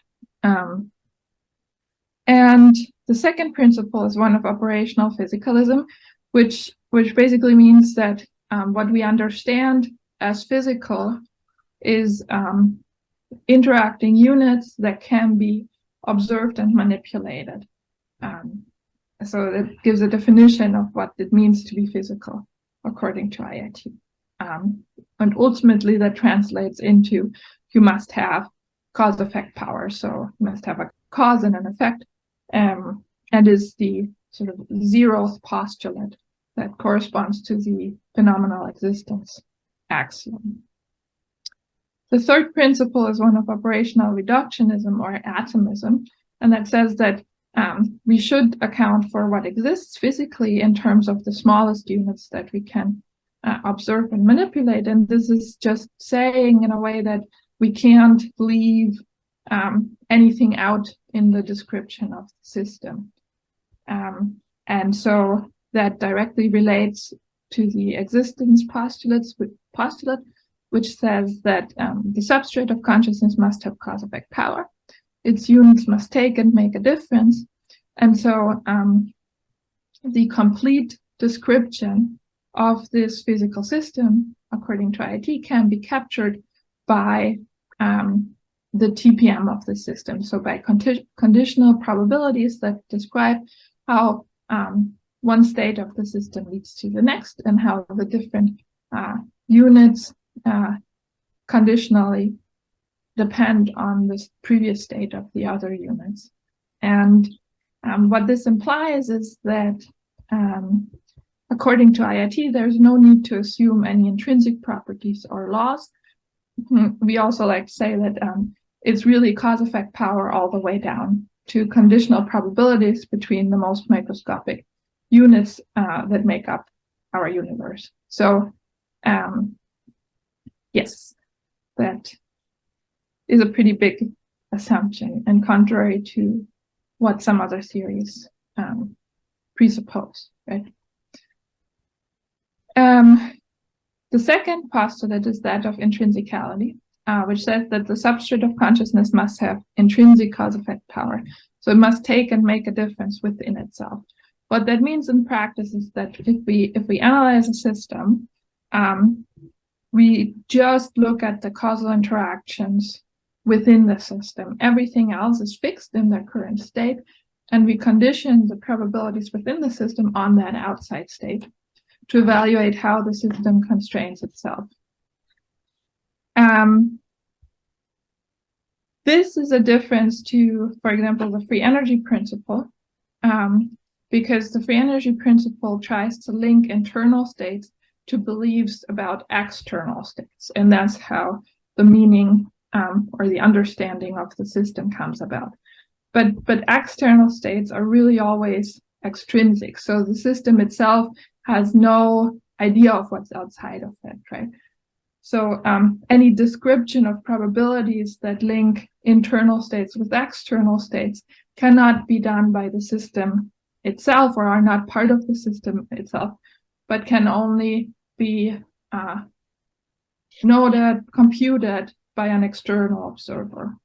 S3: And the second principle is one of operational physicalism, which basically means that what we understand as physical is interacting units that can be observed and manipulated. So it gives a definition of what it means to be physical, according to IIT. And ultimately that translates into you must have cause-effect power. So you must have a cause and an effect, and is the sort of zeroth postulate that corresponds to the phenomenal existence axiom. The third principle is one of operational reductionism or atomism, and that says that we should account for what exists physically in terms of the smallest units that we can observe and manipulate. And this is just saying in a way that we can't leave anything out in the description of the system. And so that directly relates to the existence postulate, which says that the substrate of consciousness must have cause-effect power. Its units must take and make a difference. And so the complete description of this physical system, according to IIT, can be captured by the TPM of the system. So by conditional probabilities that describe how one state of the system leads to the next, and how the different units conditionally depend on the previous state of the other units. And what this implies is that according to IIT, there's no need to assume any intrinsic properties or laws. We also like to say that it's really cause-effect power all the way down to conditional probabilities between the most microscopic units that make up our universe. So yes, that is a pretty big assumption, and contrary to what some other theories presuppose, right? The second postulate is that of intrinsicality, which says that the substrate of consciousness must have intrinsic cause-effect power. So it must take and make a difference within itself. What that means in practice is that if we analyze a system, we just look at the causal interactions within the system. Everything else is fixed in their current state, and we condition the probabilities within the system on that outside state to evaluate how the system constrains itself. This is a difference to, for example, the free energy principle, because the free energy principle tries to link internal states to beliefs about external states, and that's how the meaning or the understanding of the system comes about. But external states are really always extrinsic, so the system itself has no idea of what's outside of it, right? So any description of probabilities that link internal states with external states cannot be done by the system itself, or are not part of the system itself, but can only be noted, computed by an external observer.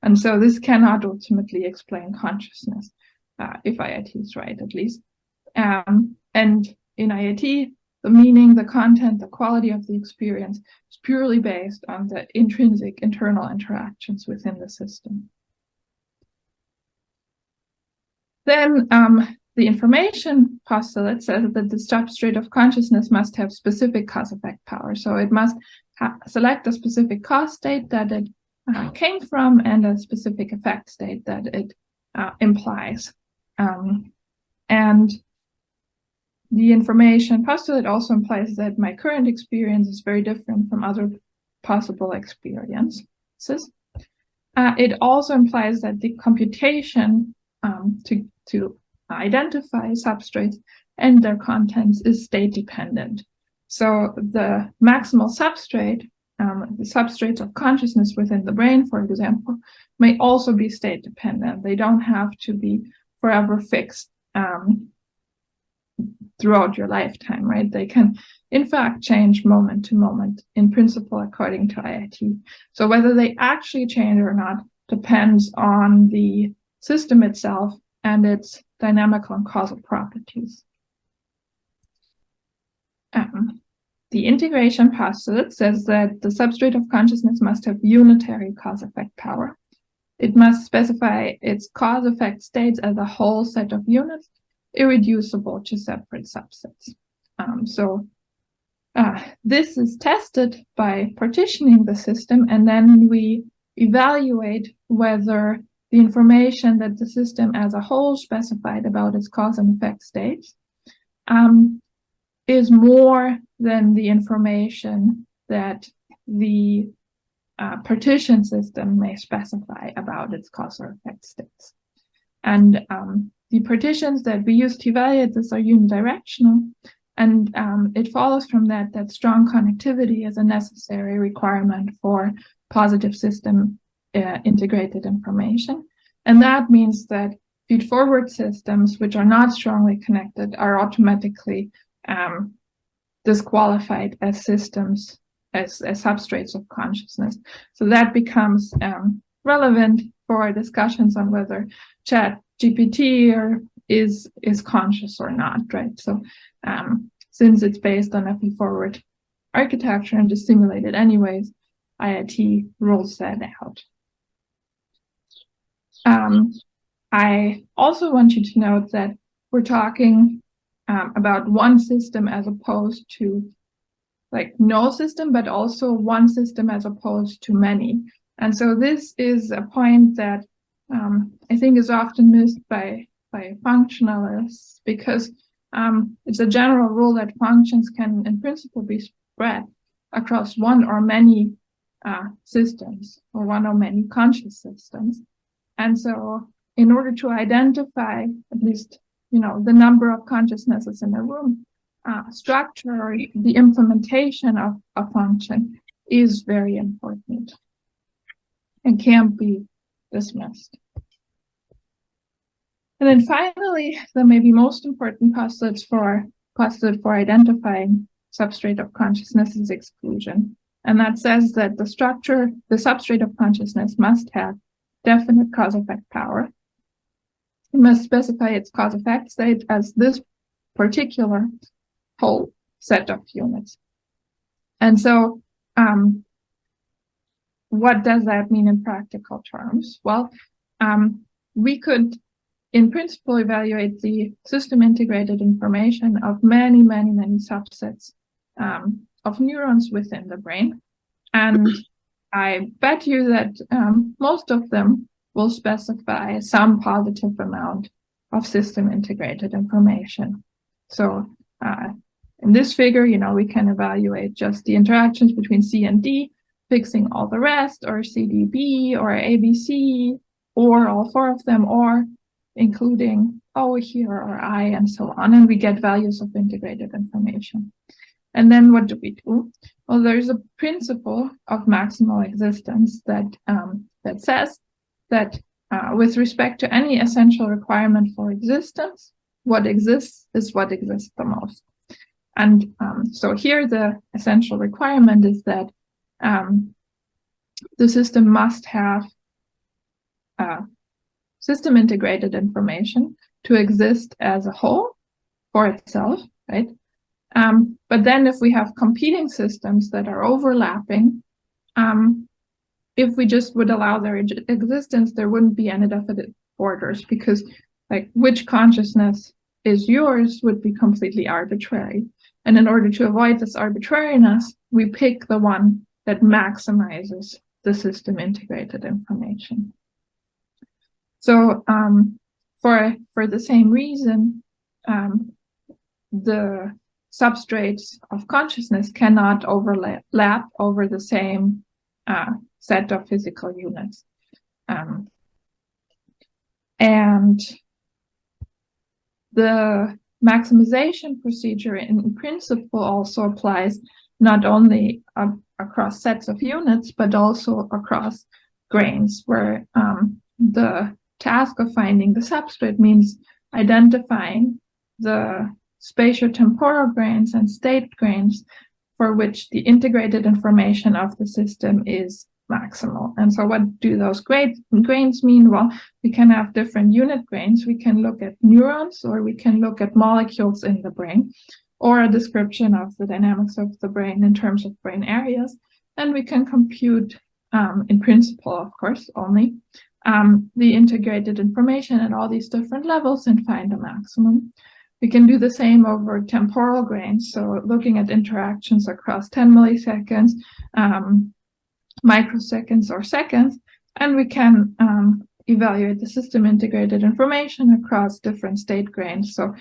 S3: And so this cannot ultimately explain consciousness, if IIT is right, at least. And in IIT, the meaning, the content, the quality of the experience is purely based on the intrinsic internal interactions within the system. Then the information postulate says that the substrate of consciousness must have specific cause-effect power. So it must select a specific cause state that it came from, and a specific effect state that it implies. And the information postulate also implies that my current experience is very different from other possible experiences. It also implies that the computation to identify substrates and their contents is state dependent. So the maximal substrate, the substrates of consciousness within the brain, for example, may also be state dependent. They don't have to be forever fixed throughout your lifetime, right? They can, in fact, change moment to moment, in principle, according to IIT. So whether they actually change or not depends on the system itself and its dynamical and causal properties. The integration postulate says that the substrate of consciousness must have unitary cause-effect power. It must specify its cause-effect states as a whole set of units, irreducible to separate subsets. This is tested by partitioning the system, and then we evaluate whether the information that the system as a whole specified about its cause and effect states is more than the information that the partition system may specify about its cause or effect states. And the partitions that we use to evaluate this are unidirectional, and it follows from that that strong connectivity is a necessary requirement for positive system integrated information. And that means that feed-forward systems, which are not strongly connected, are automatically disqualified as systems as substrates of consciousness. So that becomes relevant for discussions on whether ChatGPT is conscious or not, right? So since it's based on a feed-forward architecture and is simulated anyways, IIT rules that out. I also want you to note that we're talking about one system as opposed to like no system, but also one system as opposed to many. And so this is a point that I think is often missed by functionalists, because it's a general rule that functions can in principle be spread across one or many systems, or one or many conscious systems. And so in order to identify at least, you know, the number of consciousnesses in a room, structure or the implementation of a function is very important and can't be dismissed. And then finally, the maybe most important postulate for identifying substrate of consciousness is exclusion. And that says that the substrate of consciousness must have definite cause-effect power. It must specify its cause-effect state as this particular whole set of units. And so what does that mean in practical terms? Well, we could, in principle, evaluate the system integrated information of many subsets of neurons within the brain. And I bet you that most of them will specify some positive amount of system integrated information. So in this figure, you know, we can evaluate just the interactions between C and D, fixing all the rest, or CDB, or ABC, or all four of them, or including O here, or I, and so on, and we get values of integrated information. And then what do we do? Well, there's a principle of maximal existence that that says that with respect to any essential requirement for existence, what exists is what exists the most. And so here the essential requirement is that the system must have system integrated information to exist as a whole for itself, right? But then if we have competing systems that are overlapping, if we just would allow their existence, there wouldn't be any definite borders, because like which consciousness is yours would be completely arbitrary. And in order to avoid this arbitrariness, we pick the one that maximizes the system integrated information. So for the same reason, the substrates of consciousness cannot overlap over the same set of physical units. And the maximization procedure in principle also applies not only across sets of units, but also across grains, where the task of finding the substrate means identifying the spatiotemporal grains and state grains for which the integrated information of the system is maximal. And so what do those grains mean? Well, we can have different unit grains. We can look at neurons, or we can look at molecules in the brain, or a description of the dynamics of the brain in terms of brain areas. And we can compute, in principle, of course, only the integrated information at all these different levels and find a maximum. We can do the same over temporal grains, so looking at interactions across 10 milliseconds, microseconds, or seconds, and we can evaluate the system integrated information across different state grains. So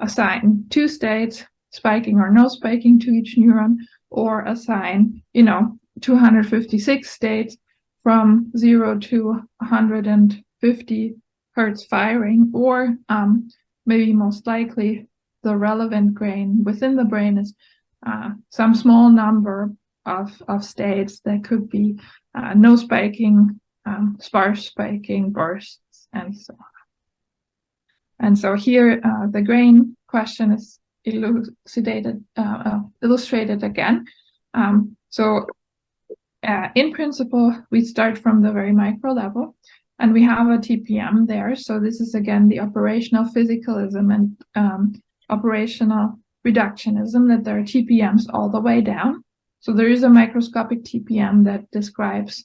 S3: assign 2 states, spiking or no spiking, to each neuron, or assign, 256 states from 0 to 150 hertz firing, or maybe most likely the relevant grain within the brain is some small number of states that could be no spiking, sparse spiking, bursts, and so on. And so here the grain question is illustrated again. So in principle, we start from the very micro level, and we have a TPM there. So this is, again, the operational physicalism and operational reductionism, that there are TPMs all the way down. So there is a microscopic TPM that describes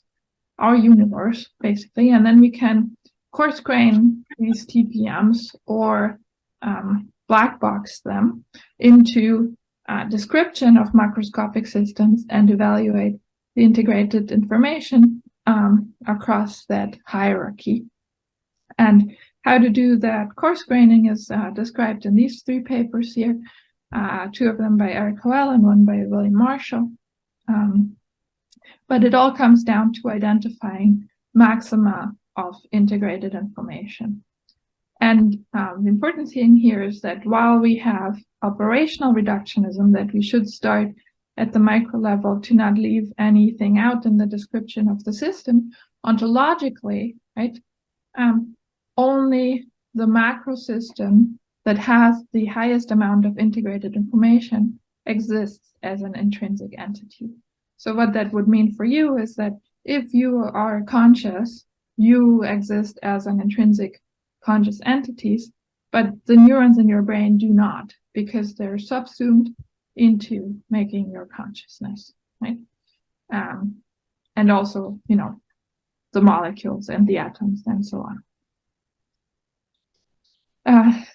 S3: our universe, basically, and then we can coarse grain these TPMs or black box them into description of macroscopic systems and evaluate the integrated information across that hierarchy. And how to do that coarse graining is described in these 3 papers here, 2 of them by Eric Hoel and 1 by William Marshall. But it all comes down to identifying maxima of integrated information. And the important thing here is that while we have operational reductionism, that we should start at the micro level to not leave anything out in the description of the system, ontologically, right, only the macro system that has the highest amount of integrated information exists as an intrinsic entity. So what that would mean for you is that if you are conscious, you exist as an intrinsic conscious entities, but the neurons in your brain do not, because they're subsumed into making your consciousness, right? And also, you know, the molecules and the atoms and so on.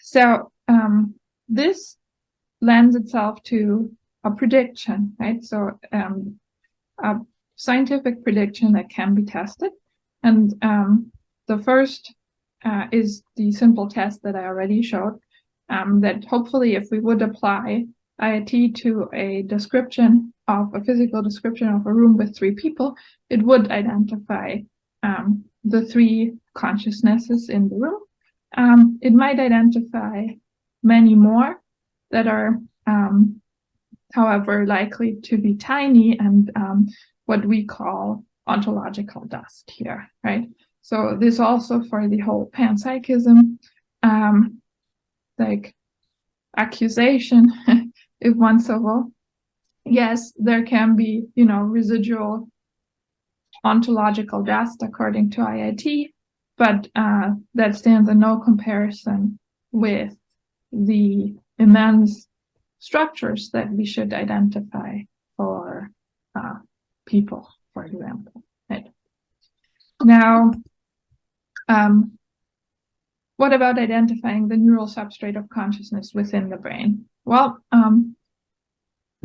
S3: So this lends itself to a prediction, right? So a scientific prediction that can be tested. And the first is the simple test that I already showed, that hopefully if we would apply IIT to a description of a physical description of a room with 3 people, it would identify the 3 consciousnesses in the room. It might identify many more that are, however, likely to be tiny and what we call ontological dust here, right? So this also for the whole panpsychism, like accusation, if one so will. Yes, there can be, you know, residual ontological dust according to IIT, but that stands in no comparison with the immense structures that we should identify for people, for example. Right. Now, what about identifying the neural substrate of consciousness within the brain? Well,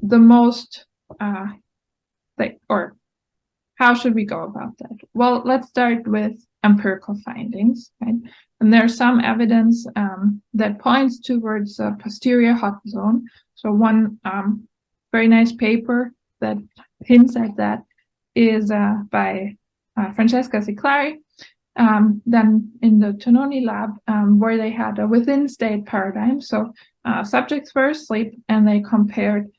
S3: the most, or how should we go about that? Well, let's start with empirical findings, right? And there's some evidence that points towards a posterior hot zone. So one very nice paper that hints at that is by Francesca Ciclari, then in the Tononi lab, where they had a within-state paradigm. So subjects were asleep, and they compared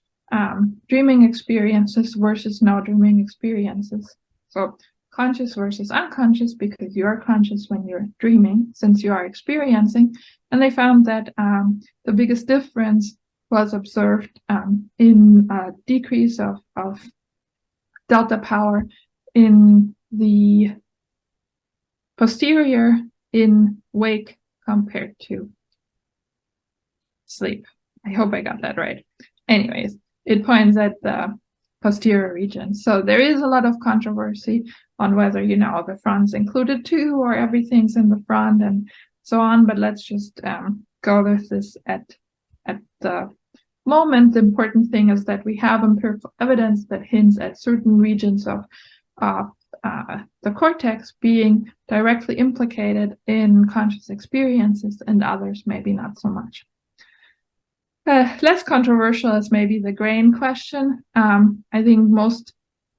S3: dreaming experiences versus no dreaming experiences. So conscious versus unconscious, because you are conscious when you're dreaming, since you are experiencing. And they found that the biggest difference was observed in a decrease of delta power in the posterior in wake compared to sleep. I hope I got that right. Anyways, it points at the posterior region. So there is a lot of controversy on whether, you know, the front's included too, or everything's in the front and so on. But let's just go with this at the moment. The important thing is that we have empirical evidence that hints at certain regions of the cortex being directly implicated in conscious experiences, and others maybe not so much. Less controversial is maybe the grain question. I think most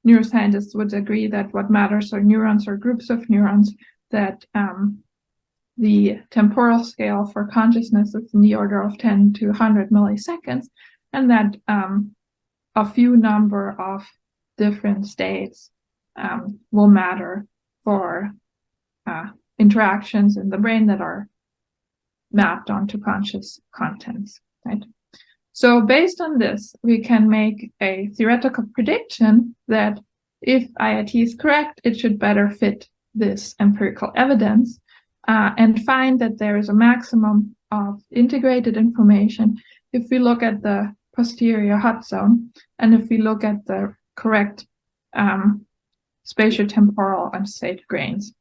S3: neuroscientists would agree that what matters are neurons or groups of neurons, that the temporal scale for consciousness is in the order of 10 to 100 milliseconds, and that a few number of different states will matter for interactions in the brain that are mapped onto conscious contents, right? So based on this, we can make a theoretical prediction that if IIT is correct, it should better fit this empirical evidence, and find that there is a maximum of integrated information if we look at the posterior hot zone and if we look at the correct spatiotemporal and state grains.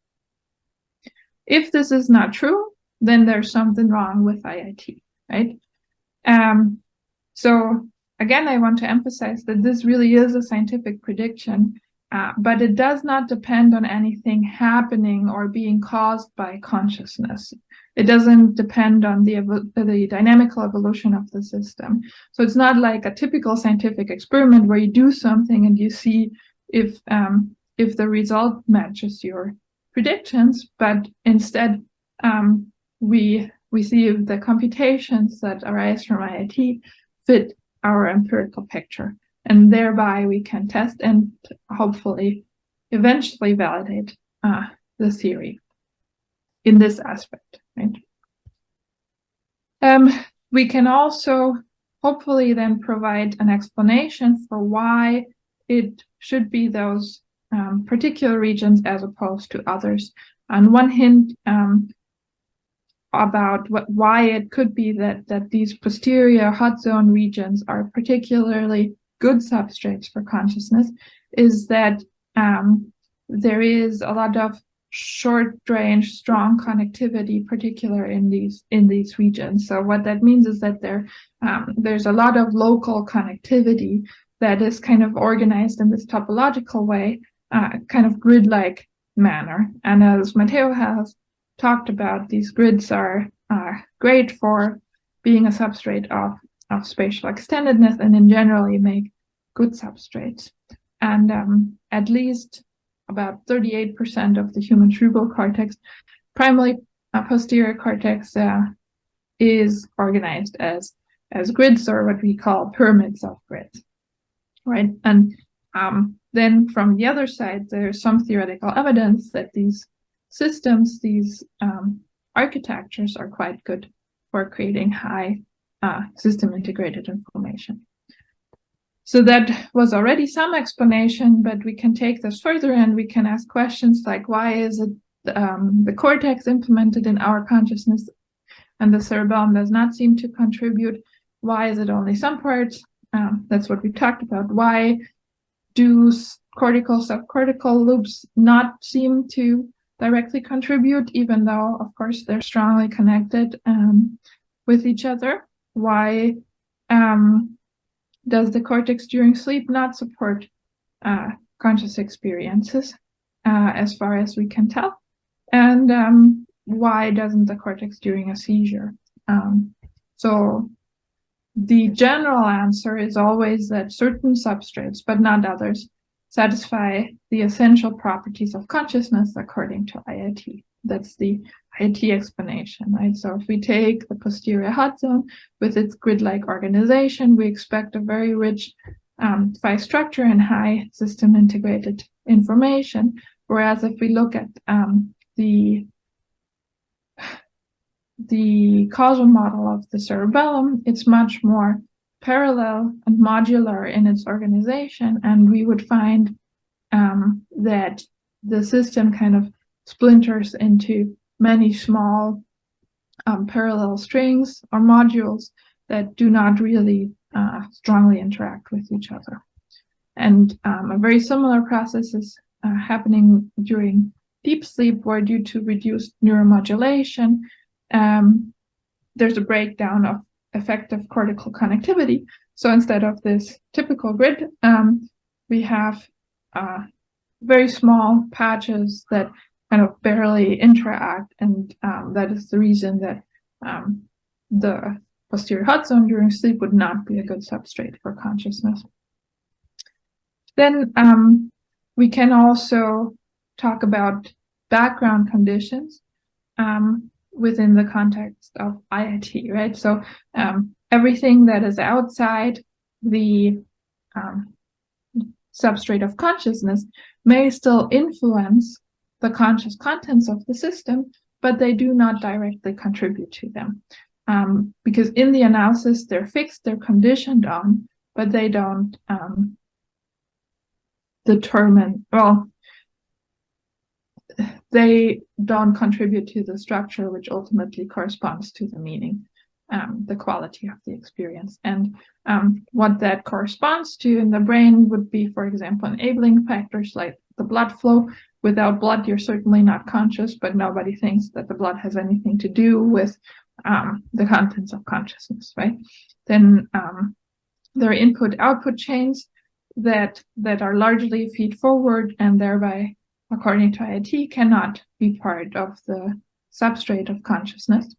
S3: If this is not true, then there's something wrong with IIT, right? So again, I want to emphasize that this really is a scientific prediction, but it does not depend on anything happening or being caused by consciousness. It doesn't depend on the dynamical evolution of the system. So it's not like a typical scientific experiment where you do something and you see if the result matches your predictions, but instead we see if the computations that arise from IIT fit our empirical picture, and thereby we can test and hopefully eventually validate the theory in this aspect, right? We can also hopefully then provide an explanation for why it should be those particular regions as opposed to others. And one hint about why it could be that these posterior hot zone regions are particularly good substrates for consciousness is that there is a lot of short range strong connectivity, particular in these regions. So what that means is that there's a lot of local connectivity that is kind of organized in this topological way, kind of grid-like manner. And as Matteo has talked about, these grids are great for being a substrate of spatial extendedness, and in general you make good substrates. And at least about 38% of the human cerebral cortex, primarily posterior cortex, is organized as grids, or what we call pyramids of grids, right? And then from the other side, there's some theoretical evidence that these systems, these architectures are quite good for creating high system integrated information. So that was already some explanation, but we can take this further and we can ask questions like, why is it the cortex implemented in our consciousness and the cerebellum does not seem to contribute? Why is it only some parts? That's what we talked about. Why do cortical subcortical loops not seem to directly contribute, even though, of course, they're strongly connected with each other? Why does the cortex during sleep not support conscious experiences, as far as we can tell? And why doesn't the cortex during a seizure? So the general answer is always that certain substrates, but not others, satisfy the essential properties of consciousness according to IIT. That's the IIT explanation, right? So if we take the posterior hot zone with its grid-like organization, we expect a very rich phi structure and high system integrated information. Whereas if we look at the causal model of the cerebellum, it's much more parallel and modular in its organization, and we would find that the system kind of splinters into many small parallel strings or modules that do not really strongly interact with each other. And a very similar process is happening during deep sleep, where due to reduced neuromodulation, there's a breakdown of effective cortical connectivity. So instead of this typical grid, we have very small patches that kind of barely interact, and that is the reason that the posterior hot zone during sleep would not be a good substrate for consciousness. Then we can also talk about background conditions within the context of IIT, right? So everything that is outside the substrate of consciousness may still influence the conscious contents of the system, but they do not directly contribute to them. because in the analysis they're fixed, they're conditioned on, but they don't determine, well, they don't contribute to the structure which ultimately corresponds to the meaning, the quality of the experience. And what that corresponds to in the brain would be, for example, enabling factors like the blood flow. Without blood, you're certainly not conscious, but nobody thinks that the blood has anything to do with the contents of consciousness, right? Then there are input-output chains that are largely feed-forward and thereby, according to IIT, cannot be part of the substrate of consciousness.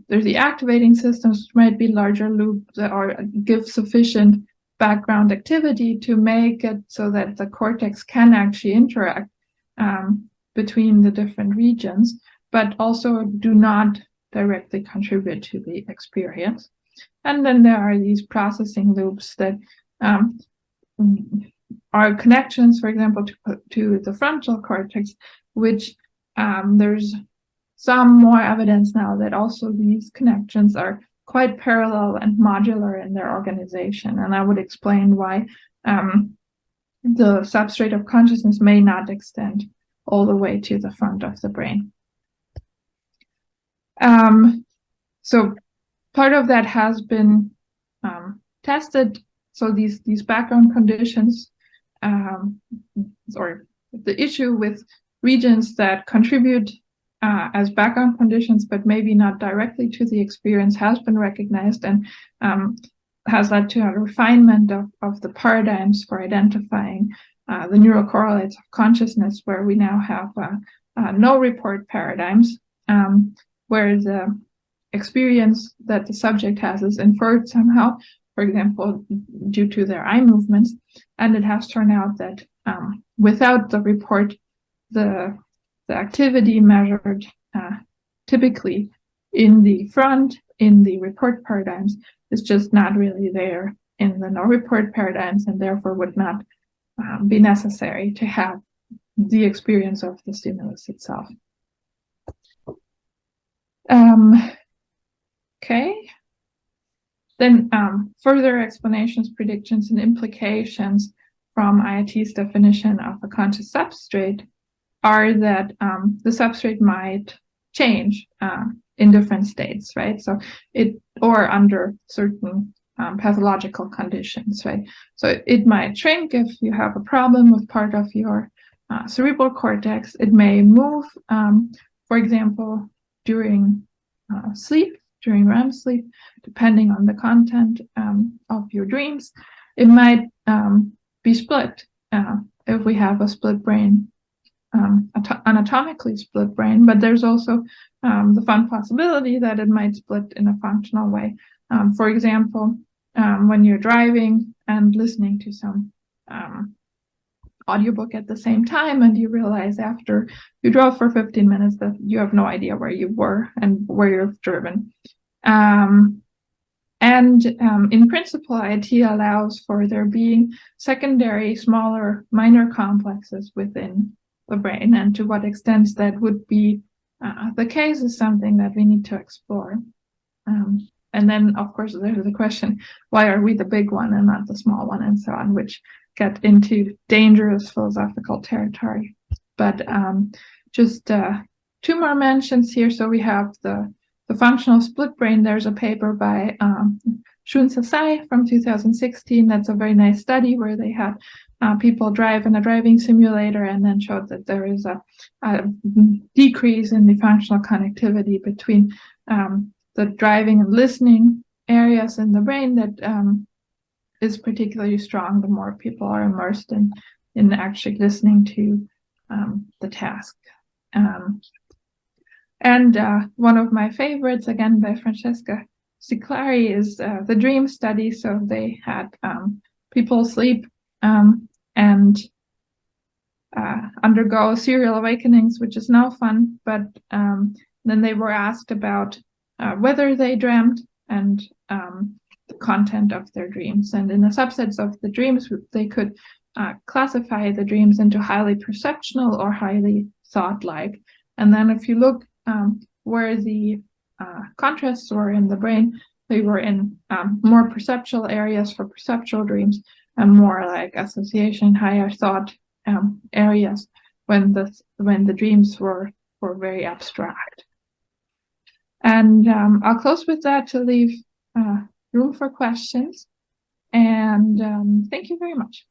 S3: There's the activating systems, which might be larger loops or give sufficient background activity to make it so that the cortex can actually interact between the different regions, but also do not directly contribute to the experience. And then there are these processing loops that are connections, for example, to the frontal cortex, which there's some more evidence now that also these connections are quite parallel and modular in their organization. And I would explain why the substrate of consciousness may not extend all the way to the front of the brain. So part of that has been tested. So these background conditions, or the issue with regions that contribute as background conditions, but maybe not directly to the experience, has been recognized and has led to a refinement of the paradigms for identifying the neural correlates of consciousness, where we now have no report paradigms, where the experience that the subject has is inferred somehow, for example, due to their eye movements. And it has turned out that without the report, the activity measured typically in the front, in the report paradigms, is just not really there in the no report paradigms, and therefore would not be necessary to have the experience of the stimulus itself. Okay. Then further explanations, predictions, and implications from IIT's definition of a conscious substrate are that the substrate might change in different states, right? So or under certain pathological conditions, right? So it might shrink if you have a problem with part of your cerebral cortex. It may move, for example, during sleep, during REM sleep, depending on the content of your dreams. It might be split if we have a split brain, anatomically split brain, but there's also the fun possibility that it might split in a functional way. For example, when you're driving and listening to some audiobook at the same time, and you realize after you drove for 15 minutes that you have no idea where you were and where you've driven. In principle, IIT allows for there being secondary, smaller, minor complexes within the brain, and to what extent that would be the case is something that we need to explore. And then, of course, there's the question, why are we the big one and not the small one, and so on, which get into dangerous philosophical territory. But just two more mentions here. So we have the functional split brain. There's a paper by Shun Sasai from 2016. That's a very nice study where they had people drive in a driving simulator and then showed that there is a decrease in the functional connectivity between the driving and listening areas in the brain that is particularly strong the more people are immersed in actually listening to the task. And one of my favorites, again by Francesca Ciclari, is the dream study. So they had people sleep and undergo serial awakenings, which is no fun, but then they were asked about whether they dreamt and the content of their dreams. And in the subsets of the dreams, they could classify the dreams into highly perceptual or highly thought-like. And then if you look where the contrasts were in the brain. They were in more perceptual areas for perceptual dreams, and more like association, higher thought areas when the dreams were very abstract. And I'll close with that to leave room for questions. And thank you very much.